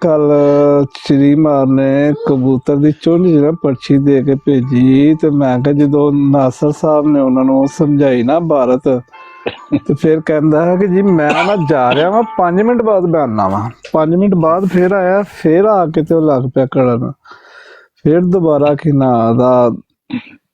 [SPEAKER 3] ਕੱਲ ਚਿੜੀ ਮਾਰਨੇ ਕਬੂਤਰ ਦੀ ਚੁੰਝ ਜਿਹੜਾ ਪਰਚੀ ਦੇ ਕੇ ਭੇਜੀ, ਤੇ ਮੈਂ ਕਿਹਾ ਜਦੋਂ ਨਾਸਰ ਸਾਹਿਬ ਨੇ ਉਹਨਾਂ ਨੂੰ ਸਮਝਾਈ ਨਾ ਭਾਰਤ, ਤੇ ਫਿਰ ਕਹਿੰਦਾ ਹੈ ਕਿ ਜੀ ਮੈਂ ਨਾ ਜਾ ਰਿਹਾ ਵਾਂ, 5 ਮਿੰਟ ਬਾਅਦ ਮੈਂ ਆਉਣਾ ਵਾਂ। 5 ਮਿੰਟ ਬਾਅਦ ਫਿਰ ਆਇਆ, ਫਿਰ ਆ ਕੇ ਤੇ ਉਹ ਲੱਗ ਪਿਆ ਕਰਨ, ਫਿਰ ਦੁਬਾਰਾ ਕਿ ਨਾ ਦਾ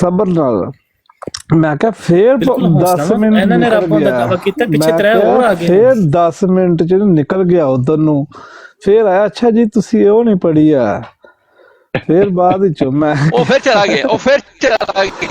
[SPEAKER 3] ਸਬਰ ਨਾਲ। ਮੈਂ ਕਿਹਾ ਫਿਰ
[SPEAKER 1] ਬਿਲਕੁਲ ਹੌਸਲਾ
[SPEAKER 3] 10
[SPEAKER 1] ਵਾ।
[SPEAKER 3] ਮਿੰਟ
[SPEAKER 1] ਇਹਨਾਂ ਨੇ
[SPEAKER 3] ਨਿਕਲ
[SPEAKER 1] ਰੱਬ ਦਾ
[SPEAKER 3] ਗਿਆ।
[SPEAKER 1] ਦਾਵਾ ਕੀਤਾ, ਪਿੱਛੇ
[SPEAKER 3] ਮੈਂ
[SPEAKER 1] ਤਰੇ ਹੋਰ ਆ ਗਏ।
[SPEAKER 3] ਫਿਰ 10 ਮਿੰਟ ਚ ਨਿਕਲ ਗਿਆ ਉਧਰ ਨੂੰ, ਫਿਰ ਆਇਆ ਅੱਛਾ ਜੀ ਤੁਸੀਂ ਉਹ ਨਹੀਂ ਪੜ੍ਹੀ ਆ, ਫਿਰ ਬਾਅਦ ਵਿੱਚੋਂ ਮੈਂ
[SPEAKER 8] ਉਹ ਫਿਰ ਚਲਾ ਗਿਆ, ਉਹ ਫਿਰ ਚਲਾ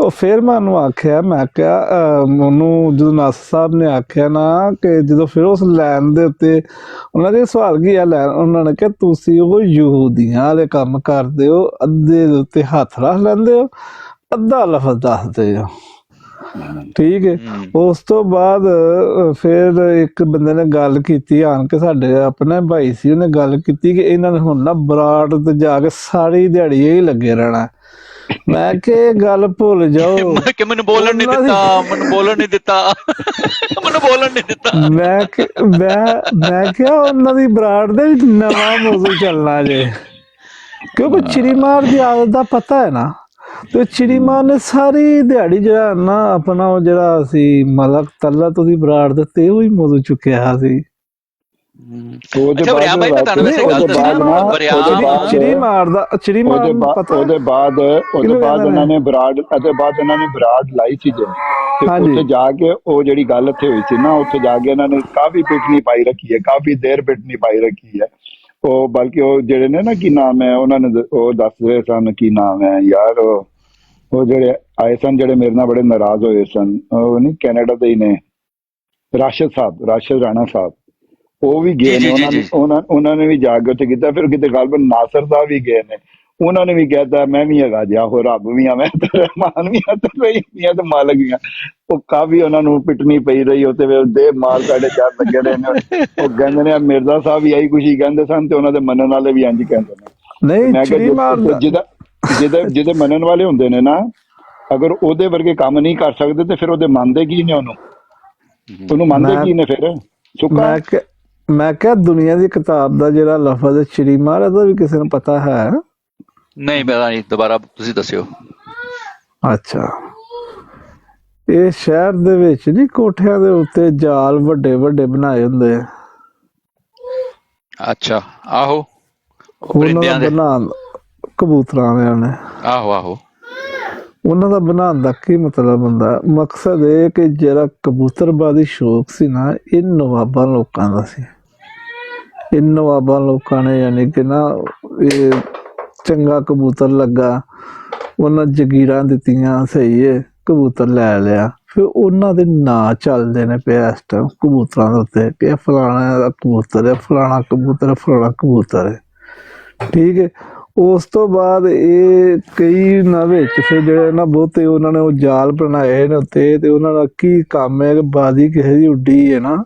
[SPEAKER 3] ਉਹ ਫਿਰ ਮੈਂ ਉਹਨੂੰ ਆਖਿਆ, ਮੈਂ ਕਿਹਾ ਉਹਨੂੰ ਜਦੋਂ ਨਾਸਰ ਸਾਹਿਬ ਨੇ ਆਖਿਆ ਨਾ ਕਿ ਜਦੋਂ ਫਿਰ ਉਸ ਲੈਣ ਦੇ ਉੱਤੇ ਉਹਨਾਂ ਦੇ ਸਵਾਲ ਕੀ ਆ ਲੈਣ, ਉਹਨਾਂ ਨੇ ਕਿਹਾ ਤੁਸੀਂ ਉਹ ਯਹੂਦੀਆਂ ਵਾਲੇ ਕੰਮ ਕਰਦੇ ਹੋ, ਅੱਧੇ ਦੇ ਉੱਤੇ ਹੱਥ ਰੱਖ ਲੈਂਦੇ ਹੋ, ਅੱਧਾ ਲਫ਼ਜ਼ ਦੱਸਦੇ ਹੋ, ਠੀਕ ਹੈ। ਉਸ ਤੋਂ ਬਾਅਦ ਫਿਰ ਇੱਕ ਬੰਦੇ ਨੇ ਗੱਲ ਕੀਤੀ, ਆਣ ਕੇ ਸਾਡੇ ਆਪਣੇ ਭਾਈ ਸੀ, ਉਹਨੇ ਗੱਲ ਕੀਤੀ ਕਿ ਇਹਨਾਂ ਨੇ ਹੁਣ ਨਾ ਬਰਾੜ ਤੇ ਜਾ ਕੇ ਸਾਰੀ ਦਿਹਾੜੀ ਹੀ ਲੱਗੇ ਰਹਿਣਾ। ਮੈਂ ਕਿ ਇਹ ਗੱਲ ਭੁੱਲ ਜਾਓ
[SPEAKER 8] ਕਿ ਮੈਨੂੰ ਬੋਲਣ ਨਹੀਂ ਦਿੱਤਾ, ਮੈਨੂੰ ਬੋਲਣ ਨਹੀਂ ਦਿੱਤਾ, ਮੈਨੂੰ ਬੋਲਣ ਨਹੀਂ ਦਿੱਤਾ।
[SPEAKER 3] ਮੈਂ ਕਿਹਾ ਉਹਨਾਂ ਦੀ ਬਰਾੜ ਦੇ ਵਿੱਚ ਨਵਾਂ ਮੌਜੂ ਚੱਲਣਾ ਜੇ, ਕਿਉਂਕਿ ਚਿੜੀਮਾਰ ਦੀ ਆਦਤ ਦਾ ਪਤਾ ਹੈ ਨਾ। ਤੇ ਚਿੜੀਮਾਰ ਨੇ ਸਾਰੀ ਦਿਹਾੜੀ ਜਿਹੜਾ ਨਾ ਆਪਣਾ ਉਹ ਜਿਹੜਾ ਸੀ ਮਲਕ ਤੱਲਾ ਤੋਂ ਦੀ ਬਰਾੜ ਦੇ ਤੇ ਉਹ ਹੀ ਮੌਜੂ ਚੁੱਕਿਆ ਸੀ।
[SPEAKER 8] ਅੱਛਾ ਵਰਿਆਮ ਭਾਈ, ਮੈਂ ਤੁਹਾਨੂੰ ਵੈਸੇ ਗੱਲ ਦੱਸਾਂ,
[SPEAKER 3] ਚਿੜੀਮਾਰ ਨੂੰ ਪਤਾ
[SPEAKER 5] ਉਹਦੇ ਬਾਅਦ ਉਹਨਾਂ ਨੇ ਬਰਾੜ ਲਾਈ ਸੀ ਜੇ, ਤੇ ਉੱਥੇ ਜਾ ਕੇ ਉਹ ਜਿਹੜੀ ਗੱਲ ਇੱਥੇ ਹੋਈ ਸੀ ਨਾ, ਉੱਥੇ ਜਾ ਕੇ ਇਹਨਾਂ ਨੇ ਕਾਫੀ ਪਿਟਨੀ ਪਾਈ ਰੱਖੀ ਹੈ, ਕਾਫੀ ਦੇਰ ਪਿਟਨੀ ਪਾਈ ਰੱਖੀ ਹੈ। ਉਹ ਬਲਕਿ ਉਹ ਜਿਹੜੇ ਨੇ ਨਾ, ਕੀ ਨਾਮ ਹੈ ਉਹਨਾਂ ਨੇ, ਉਹ ਦੱਸ ਰਹੇ ਸਨ ਕੀ ਨਾਮ ਹੈ ਯਾਰ, ਉਹ ਜਿਹੜੇ ਆਏ ਸਨ ਜਿਹੜੇ ਮੇਰੇ ਨਾਲ ਬੜੇ ਨਾਰਾਜ਼ ਹੋਏ ਸਨ, ਉਹ ਨਹੀਂ ਕੈਨੇਡਾ ਦੇ ਹੀ ਨੇ, ਰਾਸ਼ਦ ਰਾਣਾ ਸਾਹਿਬ, ਉਹ ਵੀ ਗਏ ਨੇ, ਉਹਨਾਂ ਨੇ ਵੀ ਜਾ ਕੇ ਉੱਥੇ ਕੀਤਾ। ਫਿਰ ਕਿਤੇ ਗਲਬਨ ਨਾਸਰ ਸਾਹਿਬ ਵੀ ਗਏ ਨੇ, ਉਹਨਾਂ ਨੇ ਵੀ ਕਹਿਤਾ ਮੈਂ ਵੀ ਹੈਗਾ ਜਾ, ਉਹ ਰੱਬ ਵੀ ਆ, ਮੈਂ ਤੇ ਰਹਿਮਾਨ ਵੀ ਆ, ਤੇ ਰਹੀਮ ਤੇ ਮਾਲਕ ਵੀ ਆ। ਉਹ ਕਾਫੀ ਉਹਨਾਂ ਨੂੰ ਪਿਟਣੀ ਪਈ ਰਹੀ, ਉੱਥੇ ਦੇ ਮਾਰ ਸਾਡੇ ਚਾਰ ਲੱਗੇ ਰਹੇ ਨੇ। ਉਹ ਕਹਿੰਦੇ ਨੇ ਮਿਰਜ਼ਾ ਸਾਹਿਬ ਵੀ ਆਹੀ ਖੁਸ਼ੀ ਕਹਿੰਦੇ ਸਨ, ਤੇ ਉਹਨਾਂ ਦੇ ਮੰਨਣ ਵਾਲੇ ਵੀ ਇੰਝ ਕਹਿੰਦੇ ਨੇ। ਮੈਂ ਕਿਹਾ ਜਿਹਦੇ ਮੰਨਣ ਵਾਲੇ ਹੁੰਦੇ ਨੇ ਨਾ, ਅਗਰ ਉਹਦੇ ਵਰਗੇ ਕੰਮ ਨਹੀਂ ਕਰ ਸਕਦੇ ਤੇ ਫਿਰ ਉਹਦੇ ਮੰਨਦੇ ਕੀ ਨੇ, ਉਹਨੂੰ ਮੰਨਦੇ ਕੀ ਨੇ ਫਿਰ? ਸੁੱਕਾ
[SPEAKER 3] ਮੈਂ ਕਿਹਾ ਦੁਨੀਆ ਦੀ ਕਿਤਾਬ ਦਾ ਜਿਹੜਾ ਲਫ਼ਜ਼ ਚਿੜੀਮਾਰ, ਇਹਦਾ ਵੀ ਕਿਸੇ ਨੂੰ ਪਤਾ ਹੈ?
[SPEAKER 8] ਨਹੀਂ ਪਤਾ ਨਹੀਂ, ਦੁਬਾਰਾ ਤੁਸੀਂ ਦੱਸਿਓ।
[SPEAKER 3] ਅੱਛਾ, ਇਹ ਸ਼ਹਿਰ ਦੇ ਵਿੱਚ ਨਹੀਂ ਕੋਠਿਆਂ ਦੇ ਉੱਤੇ ਜਾਲ ਵੱਡੇ ਵੱਡੇ ਬਣਾਏ ਹੁੰਦੇ ਆ।
[SPEAKER 8] ਅੱਛਾ, ਆਹੋ,
[SPEAKER 3] ਉਹਨਾਂ ਦਾ ਬਣਾ ਕਬੂਤਰਾਂ ਵਾਲਿਆਂ ਨੇ,
[SPEAKER 8] ਆਹੋ
[SPEAKER 3] ਉਹਨਾਂ ਦਾ ਬਣਾਉਣ ਦਾ ਕੀ ਮਤਲਬ ਹੁੰਦਾ? ਮਕਸਦ ਇਹ ਕਿ ਜਿਹੜਾ ਕਬੂਤਰਬਾਜ਼ੀ ਸ਼ੌਕ ਸੀ ਨਾ, ਇਹ ਨਵਾਬਾਂ ਲੋਕਾਂ ਦਾ ਸੀ। ਇਹ ਨਵਾਬਾਂ ਲੋਕਾਂ ਨੇ ਯਾਨੀ ਕਿ ਨਾ, ਇਹ ਚੰਗਾ ਕਬੂਤਰ ਲੱਗਾ, ਉਹਨਾਂ ਜਗੀਰਾਂ ਦਿੱਤੀਆਂ, ਸਹੀ ਹੈ, ਕਬੂਤਰ ਲੈ ਲਿਆ, ਫਿਰ ਉਹਨਾਂ ਦੇ ਨਾਂ ਚੱਲਦੇ ਨੇ ਪਿਆ ਇਸ ਟਾਈਮ ਕਬੂਤਰਾਂ ਦੇ ਉੱਤੇ ਕਿ ਫਲਾਣਾ ਦਾ ਕਬੂਤਰ ਹੈ, ਫਲਾਣਾ ਕਬੂਤਰ ਹੈ, ਫਲਾਣਾ ਕਬੂਤਰ ਹੈ, ਠੀਕ ਹੈ। ਉਸ ਤੋਂ ਬਾਅਦ ਇਹ ਕਈ ਨਾ ਵਿੱਚ ਫਿਰ ਜਿਹੜੇ ਨਾ ਬਹੁਤੇ ਉਹਨਾਂ ਨੇ ਉਹ ਜਾਲ ਬਣਾਏ ਨੇ ਉੱਤੇ, ਤੇ ਉਹਨਾਂ ਦਾ ਕੀ ਕੰਮ ਹੈ ਕਿ ਬਾਜ਼ੀ ਕਿਸੇ ਦੀ ਉੱਡੀ ਹੈ ਨਾ,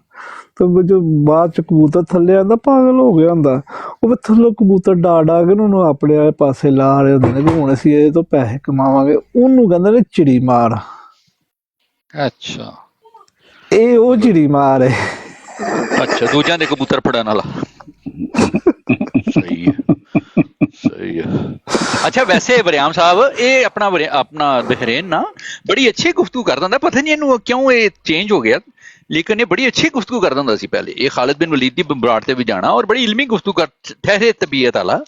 [SPEAKER 3] ਤੇ ਜੋ ਬਾਅਦ ਚ ਕਬੂਤਰ ਥੱਲੇ ਆਉਂਦਾ ਪਾਗਲ ਹੋ ਗਿਆ ਹੁੰਦਾ, ਉਹ ਵੀ ਥੱਲੋਂ ਕਬੂਤਰ ਡਾ ਕੇ ਉਹਨੂੰ ਆਪਣੇ ਵਾਲੇ ਪਾਸੇ ਲਾ ਰਹੇ ਹੁੰਦੇ ਨੇ ਕਿ ਹੁਣ ਅਸੀਂ ਇਹਦੇ ਤੋਂ ਪੈਸੇ ਕਮਾਵਾਂਗੇ। ਉਹਨੂੰ ਕਹਿੰਦੇ ਨੇ ਚਿੜੀ ਮਾਰ।
[SPEAKER 8] ਅੱਛਾ,
[SPEAKER 3] ਇਹ ਉਹ ਚਿੜੀ ਮਾਰ ਹੈ।
[SPEAKER 8] ਅੱਛਾ, ਦੂਜਿਆਂ ਦੇ ਕਬੂਤਰ ਫੜਨ ਵਾਲਾ। ਸਹੀ ਹੈ, ਸਹੀ ਹੈ। ਅੱਛਾ, ਵੈਸੇ ਵਰਿਆਮ ਸਾਹਿਬ, ਇਹ ਆਪਣਾ ਬਹਿਰੇਨ ਨਾ ਬੜੀ ਅੱਛੀ ਗੁਫ਼ਤਗੂ ਕਰਦਾ ਹੁੰਦਾ, ਪਤਾ ਨਹੀਂ ਇਹਨੂੰ ਕਿਉਂ ਇਹ ਚੇਂਜ ਹੋ ਗਿਆ, ਲੇਕਿਨ ਇਹ ਬੜੀ ਅੱਛੀ ਗੁਫ਼ਤਗੂ ਕਰਦਾ ਹੁੰਦਾ ਸੀ ਪਹਿਲੇ। ਇਹ ਖਾਲਿਦ ਬਿਨ ਵਲੀਦ ਦੀ ਬਰਾੜ ਤੇ ਵੀ ਜਾਣਾ, ਔਰ ਬੜੀ ਇਲਮੀ ਗੁਫ਼ਤਗੂ ਕਰ, ਠਹਿਰੇ ਤਬੀਅਤ ਵਾਲਾ,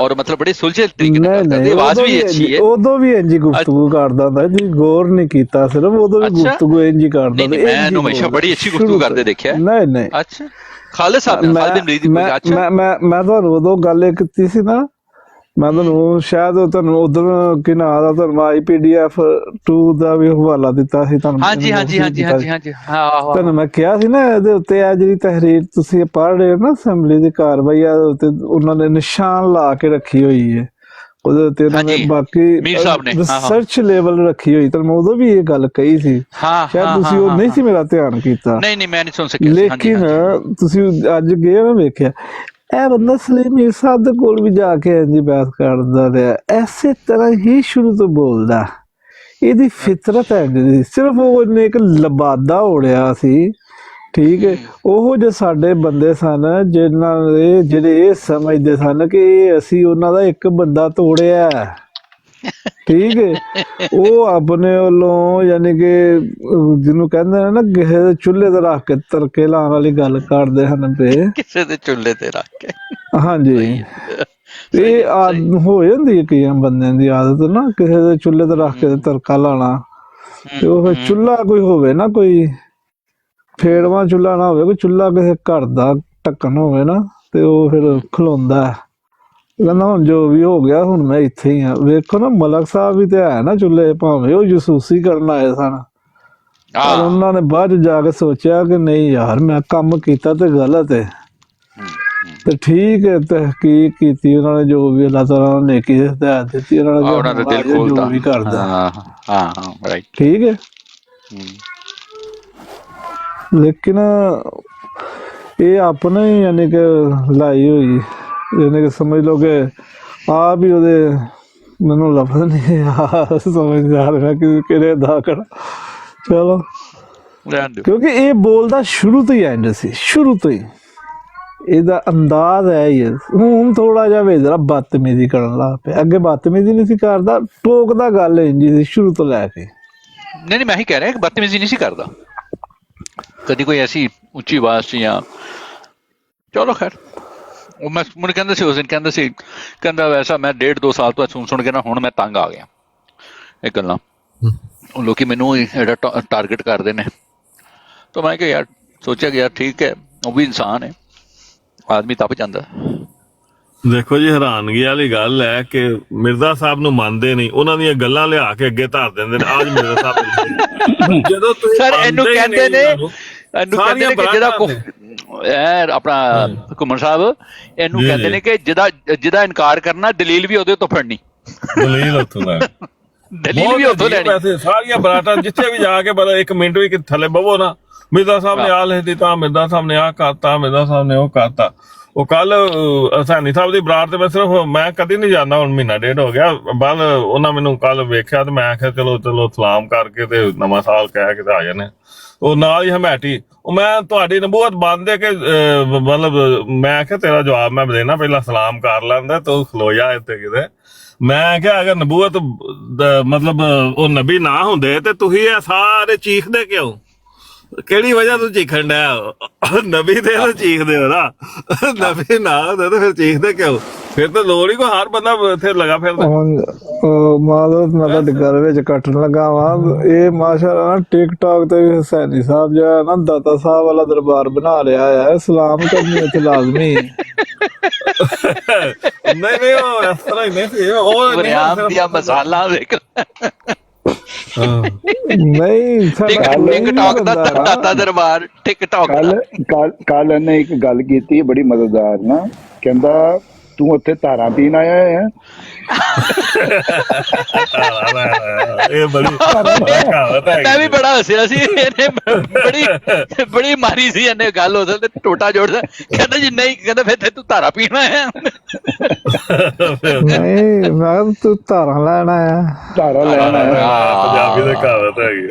[SPEAKER 8] ਔਰ ਮਤਲਬ ਬੜੇ ਸੁਲਝੇ ਤਰੀਕੇ ਨਾਲ ਕਰਦਾ, ਆਵਾਜ਼ ਵੀ ਅੱਛੀ ਹੈ।
[SPEAKER 3] ਉਦੋਂ ਵੀ ਇੰਝ ਗੁਫ਼ਤਗੂ ਕਰਦਾ ਹੁੰਦਾ ਜੀ, ਗੌਰ ਨਹੀਂ ਕੀਤਾ, ਸਿਰਫ ਉਦੋਂ ਵੀ ਗੁਫ਼ਤਗੂ ਇੰਝ ਹੀ ਕਰਦਾ।
[SPEAKER 8] ਮੈਂ ਇਹਨੂੰ ਹਮੇਸ਼ਾ ਬੜੀ ਅੱਛੀ ਗੁਫ਼ਤਗੂ ਕਰਦੇ ਦੇਖਿਆ।
[SPEAKER 3] ਨਹੀਂ
[SPEAKER 8] ਅੱਛਾ, ਖਾਲਿਦ ਸਾਹਿਬ ਨੇ, ਖਾਲਿਦ ਬਿਨ ਵਲੀਦ ਦੀ। ਅੱਛਾ,
[SPEAKER 3] ਮੈਂ ਤੁਹਾਨੂੰ ਉਦੋਂ ਗੱਲ ਕੀਤੀ ਸੀ ਨਾ, ਮੈਂ ਤੁਹਾਨੂੰ ਸ਼ਾਇਦ ਤੁਹਾਨੂੰ ਉਦੋਂ ਕਿ ਨਾ ਦਾ ਤੁਹਾਨੂੰ IPDF 2 ਦਾ ਵੀ ਹਵਾਲਾ ਦਿੱਤਾ ਸੀ ਤੁਹਾਨੂੰ।
[SPEAKER 8] ਹਾਂਜੀ
[SPEAKER 3] ਤੁਹਾਨੂੰ ਮੈਂ ਕਿਹਾ ਸੀ ਨਾ, ਇਹਦੇ ਉੱਤੇ ਆ ਜਿਹੜੀ ਤਹਿਰੀਰ ਤੁਸੀਂ ਪੜ੍ਹ ਰਹੇ ਹੋ ਨਾ, ਅਸੈਂਬਲੀ ਦੀ ਕਾਰਵਾਈ ਆ, ਉੱਤੇ ਉਹਨਾਂ ਨੇ ਨਿਸ਼ਾਨ ਲਾ ਕੇ ਰੱਖੀ ਹੋਈ ਹੈ, ਉਹਦੇ ਉੱਤੇ ਉਹਨਾਂ ਨੇ ਬਾਕੀ ਰਿਸਰਚ ਲੈਵਲ ਰੱਖੀ ਹੋਈ। ਤੁਹਾਨੂੰ ਮੈਂ ਉਦੋਂ ਵੀ ਇਹ ਗੱਲ ਕਹੀ ਸੀ, ਸ਼ਾਇਦ ਤੁਸੀਂ ਉਹ ਨਹੀਂ ਸੀ ਮੇਰਾ ਧਿਆਨ ਕੀਤਾ।
[SPEAKER 8] ਨਹੀਂ, ਮੈਂ ਨਹੀਂ ਸੁਣ ਸਕਿਆ,
[SPEAKER 3] ਲੇਕਿਨ ਤੁਸੀਂ ਅੱਜ ਗਏ ਨਾ, ਵੇਖਿਆ ਇਹ ਬੰਦਾ ਸਲੀਮ ਮੀਰ ਸਾਹਿਬ ਦੇ ਕੋਲ ਵੀ ਜਾ ਕੇ ਇੰਝ ਬਹਿਸ ਕਰਦਾ ਰਿਹਾ, ਐਸੇ ਤਰ੍ਹਾਂ ਹੀ ਸ਼ੁਰੂ ਤੋਂ ਬੋਲਦਾ। ਇਹਦੀ ਫਿਤਰਤ ਹੈ ਜਿਹੜੀ, ਸਿਰਫ ਉਹਨੇ ਇੱਕ ਲਬਾਦਾ ਉੜਿਆ ਸੀ, ਠੀਕ ਹੈ। ਉਹ ਜੋ ਸਾਡੇ ਬੰਦੇ ਸਨ ਜਿਨ੍ਹਾਂ ਦੇ ਜਿਹੜੇ ਇਹ ਸਮਝਦੇ ਸਨ ਕਿ ਅਸੀਂ ਉਹਨਾਂ ਦਾ ਇੱਕ ਬੰਦਾ ਤੋੜਿਆ, ਠੀਕ ਹੈ, ਉਹ ਆਪਣੇ ਵੱਲੋਂ ਯਾਨੀ ਕਿ ਜਿਹਨੂੰ ਕਹਿੰਦੇ ਨੇ ਨਾ ਕਿਸੇ ਦੇ ਚੁੱਲ੍ਹੇ ਤੇ ਰੱਖ ਕੇ ਤੜਕੇ ਲਾਉਣ ਵਾਲੀ ਗੱਲ ਕਰਦੇ ਹਨ ਪਏ,
[SPEAKER 8] ਕਿਸੇ ਦੇ ਚੁੱਲ੍ਹੇ ਤੇ ਰੱਖ ਕੇ।
[SPEAKER 3] ਹਾਂਜੀ, ਇਹ ਹੋ ਜਾਂਦੀ ਹੈ ਕਈਆਂ ਬੰਦਿਆਂ ਦੀ ਆਦਤ ਨਾ, ਕਿਸੇ ਦੇ ਚੁੱਲ੍ਹੇ ਤੇ ਰੱਖ ਕੇ ਤੜਕਾ ਲਾਉਣਾ, ਤੇ ਉਹ ਚੁੱਲ੍ਹਾ ਕੋਈ ਹੋਵੇ ਨਾ ਕੋਈ ਫੇੜਵਾ ਚੁੱਲ੍ਹਾ ਨਾ ਹੋਵੇ, ਕੋਈ ਚੁੱਲ੍ਹਾ ਕਿਸੇ ਘਰ ਦਾ ਢੱਕਣ ਹੋਵੇ ਨਾ ਤੇ ਉਹ ਫਿਰ ਖਲੋਂਦਾ ਹੈ। ਕਹਿੰਦਾ ਹੁਣ ਜੋ ਵੀ ਹੋ ਗਿਆ, ਹੁਣ ਮੈਂ ਇੱਥੇ ਹੀ ਆ। ਵੇਖੋ ਨਾ, ਮਲਕ ਸਾਹਿਬ ਵੀ ਤੇ ਹੈ ਨਾ ਚੁੱਲ੍ਹੇ, ਭਾਵੇਂ ਉਹ ਜਸੂਸੀ ਕਰਨ ਆਏ ਸਨ, ਪਰ ਉਹਨਾਂ ਨੇ ਬਾਅਦ 'ਚ ਜਾ ਕੇ ਸੋਚਿਆ ਕਿ ਨਹੀਂ ਯਾਰ, ਮੈਂ ਕੰਮ ਕੀਤਾ ਤੇ ਗਲਤ ਹੈ ਤੇ ਠੀਕ ਹੈ, ਤਹਿਕੀਕ ਕੀਤੀ ਉਹਨਾਂ ਨੇ, ਜੋ ਵੀ ਅੱਲਾਹ ਤਾਲਾ ਨੇ ਨੇਕੀ ਦੀ ਹਦਾਇਤ ਦਿੱਤੀ ਉਹਨਾਂ ਨੇ,
[SPEAKER 8] ਉਹਨਾਂ ਦਾ ਦਿਲ ਖੋਲਤਾ।
[SPEAKER 3] ਜੋ ਵੀ ਕਰਦਾ
[SPEAKER 8] ਹਾਂ ਰਾਈਟ,
[SPEAKER 3] ਠੀਕ ਹੈ। ਲੇਕਿਨ ਇਹ ਆਪਣੇ ਹੀ ਯਾਨੀ ਕਿ ਲਾਈ ਹੋਈ, ਯਾਨੀ ਕਿ ਸਮਝ ਲਓ ਕਿ ਆਪ ਹੀ ਉਹਦੇ, ਮੈਨੂੰ ਲਫ਼ਜ਼ ਨਹੀਂ ਸਮਝ ਆ ਰਿਹਾ ਕਿ ਕਿਹੜੇ ਦਾ ਕਰ। ਚਲੋ, ਕਿਉਂਕਿ ਇਹ ਬੋਲਦਾ ਸ਼ੁਰੂ ਤੋਂ ਹੀ ਐਂਡ ਸੀ, ਸ਼ੁਰੂ ਤੋਂ ਹੀ ਇਹਦਾ ਅੰਦਾਜ਼ ਹੈ ਹੀ। ਹੁਣ ਥੋੜਾ ਜਿਹਾ ਵੇਜਰਾ ਬਦਤਮੀਜ਼ੀ ਕਰਨ ਲੱਗ ਪਿਆ, ਅੱਗੇ ਬਦਤਮੀਜ਼ੀ ਨਹੀਂ ਸੀ ਕਰਦਾ, ਟੋਕਦਾ ਗੱਲ ਇੰਜੀ ਸੀ ਸ਼ੁਰੂ ਤੋਂ ਲੈ ਕੇ।
[SPEAKER 8] ਨਹੀਂ ਮੈਂ ਹੀ ਕਹਿ ਰਿਹਾ ਕਿ ਬਦਤਮੀਜ਼ੀ ਨਹੀਂ ਸੀ ਕਰਦਾ ਕਦੀ, ਕੋਈ ਐਸੀ ਉੱਚੀ ਆਵਾਜ਼ 'ਚ ਜਾਂ ਚਲੋ ਖੈਰ। ਉਹ ਮੈਨੂੰ ਕਹਿੰਦਾ ਸੀ ਉਸ ਦਿਨ, ਕਹਿੰਦਾ ਵੈਸਾ ਮੈਂ 1.5-2 ਸਾਲ ਤੋਂ ਸੁਣ ਕੇ ਨਾ ਹੁਣ ਮੈਂ ਤੰਗ ਆ ਗਿਆ ਇਹ ਗੱਲਾਂ, ਲੋਕੀ ਮੈਨੂੰ ਜਿਹੜਾ ਟਾਰਗੇਟ ਕਰਦੇ ਨੇ। ਤਾਂ ਮੈਂ ਕਿਹਾ ਯਾਰ, ਸੋਚਿਆ ਕਿ ਯਾਰ ਠੀਕ ਹੈ, ਉਹ ਵੀ ਇਨਸਾਨ ਹੈ, ਆਦਮੀ ਤਪ ਜਾਂਦਾ।
[SPEAKER 7] ਦੇਖੋ ਜੀ, ਹੈਰਾਨਗੀ ਵਾਲੀ ਗੱਲ ਹੈ ਕਿ ਮਿਰਜ਼ਾ ਸਾਹਿਬ ਨੂੰ ਮੰਨਦੇ ਨਹੀਂ, ਉਹਨਾਂ ਦੀਆਂ ਗੱਲਾਂ ਲਿਆ ਕੇ ਅੱਗੇ ਧਰ ਦਿੰਦੇ ਨੇ। ਅੱਜ ਮਿਰਜ਼ਾ ਸਾਹਿਬ ਜਦੋਂ ਤੁਸੀਂ
[SPEAKER 8] ਸਰ ਇਹਨੂੰ ਕਹਿੰਦੇ ਨੇ ਕਿ ਜਿਹੜਾ ਆਪਣਾ ਘੁੰਮਣ ਸਾਹਿਬ, ਇਹਨੂੰ ਕਹਿੰਦੇ ਨੇ ਕਿ ਜਿਹਦਾ ਇਨਕਾਰ ਕਰਨਾ, ਦਲੀਲ ਵੀ ਉਹਦੇ ਤੋਂ ਫੜਨੀ,
[SPEAKER 7] ਦਲੀਲ ਉੱਥੋਂ ਲੈਣੀ,
[SPEAKER 8] ਦਲੀਲ ਵੀ ਉੱਥੋਂ ਲੈਣੀ।
[SPEAKER 7] ਵੈਸੇ ਸਾਰੀਆਂ ਬਰਾਤਾਂ ਜਿੱਥੇ ਵੀ ਜਾ ਕੇ ਬੜਾ 1 ਮਿੰਟ ਵੀ ਥੱਲੇ ਬਵੋ ਨਾ, ਮਿਰਜ਼ਾ ਸਾਹਿਬ ਨੇ ਆਹ ਲਿਖ ਦਿੱਤਾ, ਮਿਰਜ਼ਾ ਸਾਹਿਬ ਨੇ ਆਹ ਕਰਤਾ, ਮਿਰਜ਼ਾ ਸਾਹਿਬ ਨੇ ਉਹ ਕਰਤਾ। ਉਹ ਕੱਲ ਹਸੈਨੀ ਸਾਹਿਬ ਦੀ ਬਰਾਤ ਤੇ ਮੈਂ ਕਦੀ ਨਹੀਂ ਜਾਂਦਾ, ਹੁਣ 1.5 ਹੋ ਗਿਆ ਬਾਅਦ ਉਹਨਾਂ ਮੈਨੂੰ ਕੱਲ ਵੇਖਿਆ ਤੇ ਮੈਂ ਆਖਿਆ ਚਲੋ ਸਲਾਮ ਕਰਕੇ ਤੇ ਨਵਾਂ ਸਾਲ ਕਹਿ ਕੇ ਤੇ ਆ ਜਾਣੇ। ਉਹ ਨਾਲ ਹੀ ਹਮੈਟੀ, ਉਹ ਮੈਂ ਤੁਹਾਡੀ ਨਬੂਵਤ ਮੰਨਦੇ ਕਿ ਮਤਲਬ ਮੈਂ ਆਖਿਆ ਤੇਰਾ ਜਵਾਬ ਮੈਂ ਦੇਣਾ, ਪਹਿਲਾਂ ਸਲਾਮ ਕਰ ਲੈਂਦਾ, ਤੂੰ ਖਲੋ ਜਾ ਇੱਥੇ ਕਿਤੇ। ਮੈਂ ਕਿਹਾ ਅਗਰ ਨਬੂਵਤ ਮਤਲਬ ਉਹ ਨਬੀ ਨਾ ਹੁੰਦੇ ਤੇ ਤੁਸੀਂ ਇਹ ਸਾਰੇ ਚੀਖਦੇ ਕਿਉਂ? ਕਿਹੜੀ ਵਜ੍ਹਾ ਤੋਂ ਚੀਖਣ ਡਿਆ? ਨਬੀ ਤੇ ਚੀਖਦੇ ਹੋ ਨਾ, ਨਬੀ ਨਾ ਹੁੰਦੇ ਤੇ ਫਿਰ ਚੀਖਦੇ ਕਿਉਂ? ਫਿਰ ਤਾਂ ਲੋੜ ਹੀ ਕੋਈ, ਹਰ ਬੰਦਾ ਇੱਥੇ ਲਗਾ ਫਿਰਦਾ।
[SPEAKER 3] ਮਾਦਤ ਮੈਂ ਤੁਹਾਡੇ ਘਰ ਵਿੱਚ ਕੱਟਣ ਲੱਗਾ ਵਾ, ਇਹ ਮਾਸ਼ਾਅੱਲਾ ਟਿਕਟੌਕ ਤੇ ਵੀ ਹਸੈਨੀ ਸਾਹਿਬ ਜਿਹੜਾ ਨਾ ਦਾਤਾ ਸਾਹਿਬ ਵਾਲਾ ਦਰਬਾਰ ਬਣਾ ਲਿਆ ਹੈ, ਸਲਾਮ ਕਰਨੀ ਇੱਥੇ ਲਾਜ਼ਮੀ।
[SPEAKER 7] ਨਹੀਂ ਉਹ ਇਸ ਤਰ੍ਹਾਂ ਹੀ ਨਹੀਂ ਸੀ, ਉਹ
[SPEAKER 8] ਮਸਾਲਾ ਵੇਖ
[SPEAKER 3] ਨਹੀਂ
[SPEAKER 8] ਟਿਕਟੌਕ ਦਾ ਦਾਤਾ ਦਰਬਾਰ, ਟਿਕਟੌਕ
[SPEAKER 5] ਕੱਲ ਇਹਨੇ ਇੱਕ ਗੱਲ ਕੀਤੀ ਬੜੀ ਮਜ਼ੇਦਾਰ ਨਾ, ਕਹਿੰਦਾ ਤੂੰ ਉੱਥੇ ਧਾਰਾਂ ਪੀਣ ਆਇਆ ਹੈ।
[SPEAKER 7] ਇਹ ਬੜੀ ਕਹਾਵਤ ਹੈ।
[SPEAKER 8] ਮੈਂ ਵੀ ਬੜਾ ਹੱਸਿਆ ਸੀ, ਇਹਨੇ ਬੜੀ ਮਾਰੀ ਸੀ ਇਹਨੇ ਗੱਲ, ਉਸ ਤੇ ਟੋਟਾ ਜੋੜਦਾ, ਕਹਿੰਦਾ ਜੀ ਨਹੀਂ, ਕਹਿੰਦਾ ਫਿਰ ਤੂੰ ਧਾਰਾ ਪੀਣਾ ਹੈ।
[SPEAKER 3] ਨਹੀਂ ਮੈਂ ਤੂੰ ਧਾਰਾਂ ਲੈਣ ਆਇਆ,
[SPEAKER 5] ਧਾਰਾਂ ਲੈਣ ਆਇਆ,
[SPEAKER 7] ਪੰਜਾਬੀ ਦੀ ਕਹਾਵਤ ਹੈਗੀ।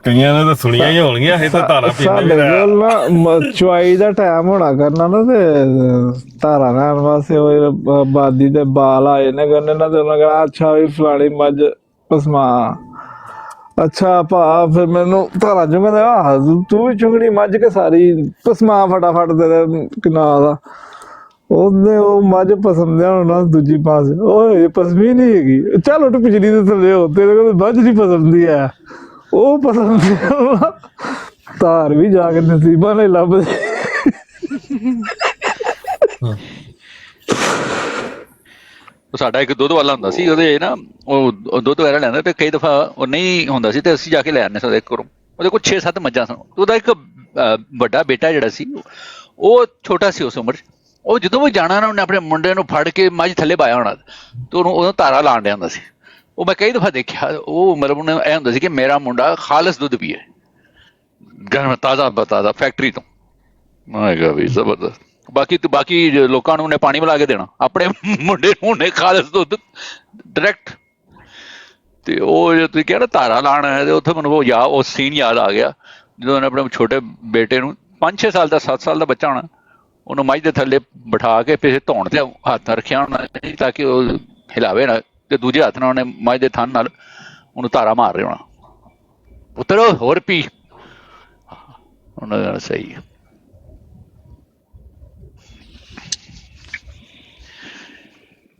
[SPEAKER 7] ਕਈਆਂ ਨੇ ਤਾਂ ਸੁਣੀਆਂ ਹੀ ਹੋਣਗੀਆਂ, ਇਹ ਤਾਂ ਧਾਰਾ
[SPEAKER 3] ਸਾਡੇ ਕੋਲ ਨਾ ਚੁਆਈ ਦਾ ਟਾਈਮ ਹੋਣਾ ਕਰਨਾ ਨਾ, ਤੇ ਧਾਰਾ ਲੈਣ ਵਾਸਤੇ ਉਹ ਬਾਦੀ ਦੇ ਬਾਲ ਆਏ ਨੇ ਕਰਨੇ ਨਾ, ਤੇ ਉਹਨਾਂ ਕਹਿਣਾ ਅੱਛਾ ਵੀ ਫਲਾਣੀ ਮੱਝ ਪਸਮਾ, ਅੱਛਾ ਭਾ ਫਿਰ ਮੈਨੂੰ ਧਾਰਾ ਚੁ ਕਹਿੰਦਾ ਤੂੰ ਵੀ ਚੁੰਗਣੀ ਮੱਝ ਕੇ ਸਾਰੀ ਪਸਮਾ ਫਟਾਫਟ ਦੇ ਕਿਨਾ ਦਾ। ਉਹਨੇ ਉਹ ਮੱਝ ਪਸੰਦ ਆ ਹੋਣਾ ਦੂਜੀ ਪਾਸੇ, ਉਹ ਪਸਮੀ ਨਹੀਂ ਹੈਗੀ, ਚੱਲ ਉੱਠ ਪਿਛਲੀ ਦੇ ਥੱਲੇ ਹੋ, ਤੇਰੇ ਕੋਲ ਮੱਝ ਨਹੀਂ ਪਸੰਦੀ ਹੈ, ਉਹ ਪਸੰਦ ਧਾਰ ਵੀ ਜਾ ਕੇ ਨਸੀਬਾਂ ਨੇ ਲੱਭਦੇ।
[SPEAKER 8] ਸਾਡਾ ਇੱਕ ਦੁੱਧ ਵਾਲਾ ਹੁੰਦਾ ਸੀ, ਉਹਦੇ ਨਾ ਉਹ ਦੁੱਧ ਵਗੈਰਾ ਲੈਂਦਾ, ਤੇ ਕਈ ਦਫਾ ਉਹ ਨਹੀਂ ਹੁੰਦਾ ਸੀ ਤੇ ਅਸੀਂ ਜਾ ਕੇ ਲੈ ਆਉਂਦੇ ਸੀ ਉਹਦੇ ਘਰੋਂ। ਉਹਦੇ ਕੋਲ 6-7 ਮੱਝਾਂ ਸਨ। ਉਹਦਾ ਇੱਕ ਵੱਡਾ ਬੇਟਾ ਜਿਹੜਾ ਸੀ, ਉਹ ਛੋਟਾ ਸੀ ਉਸ ਉਮਰ 'ਚ। ਉਹ ਜਦੋਂ ਵੀ ਜਾਣਾ ਨਾ, ਉਹਨੇ ਆਪਣੇ ਮੁੰਡੇ ਨੂੰ ਫੜ ਕੇ ਮੱਝ ਥੱਲੇ ਪਾਇਆ ਹੋਣਾ, ਤੇ ਉਹਨੂੰ ਧਾਰਾ ਲਾਣ ਡਿਆ ਹੁੰਦਾ ਸੀ। ਉਹ ਮੈਂ ਕਈ ਦਫਾ ਦੇਖਿਆ, ਉਹ ਮਤਲਬ ਉਹਨੇ ਇਹ ਹੁੰਦਾ ਸੀ ਕਿ ਮੇਰਾ ਮੁੰਡਾ ਖਾਲਸ ਦੁੱਧ ਪੀਏ, ਗਰਮ ਤਾਜ਼ਾ ਬਤਾਜ਼ਾ ਫੈਕਟਰੀ ਤੋਂ। ਮੈਂ ਕਿਹਾ ਵੀ ਜ਼ਬਰਦਸਤ। ਬਾਕੀ ਲੋਕਾਂ ਨੂੰ ਉਹਨੇ ਪਾਣੀ ਮਿਲਾ ਕੇ ਦੇਣਾ, ਆਪਣੇ ਮੁੰਡੇ ਨੂੰ ਉਹਨੇ ਖਾਲਸ ਦੁੱਧ ਡਾਇਰੈਕਟ। ਤੇ ਉਹ ਜੋ ਤੁਸੀਂ ਕਿਹਾ ਨਾ ਧਾਰਾ ਲਾਣਾ ਹੈ, ਤੇ ਉੱਥੇ ਮੈਨੂੰ ਉਹ ਸੀਨ ਯਾਦ ਆ ਗਿਆ, ਜਦੋਂ ਉਹਨੇ ਆਪਣੇ ਛੋਟੇ ਬੇਟੇ ਨੂੰ 5-6 ਸਾਲ ਦਾ 7 ਸਾਲ ਦਾ ਬੱਚਾ ਹੋਣਾ, ਉਹਨੂੰ ਮੱਝ ਦੇ ਥੱਲੇ ਬਿਠਾ ਕੇ ਫਿਰ ਧੋਣ ਤੇ ਹੱਥ ਰੱਖਿਆ ਹੋਣਾ ਤਾਂ ਕਿ ਉਹ ਹਿਲਾਵੇ ਨਾ, ਤੇ ਦੂਜੇ ਹੱਥ ਨਾਲ ਉਹਨੇ ਮੱਝ ਦੇ ਥਣ ਨਾਲ ਉਹਨੂੰ ਧਾਰਾ ਮਾਰ ਰਿਹਾ ਹੋਣਾ, ਪੁੱਤਰ ਹੋਰ ਪੀ। ਉਹਨਾਂ ਦਾ ਸਹੀ ਹੈ।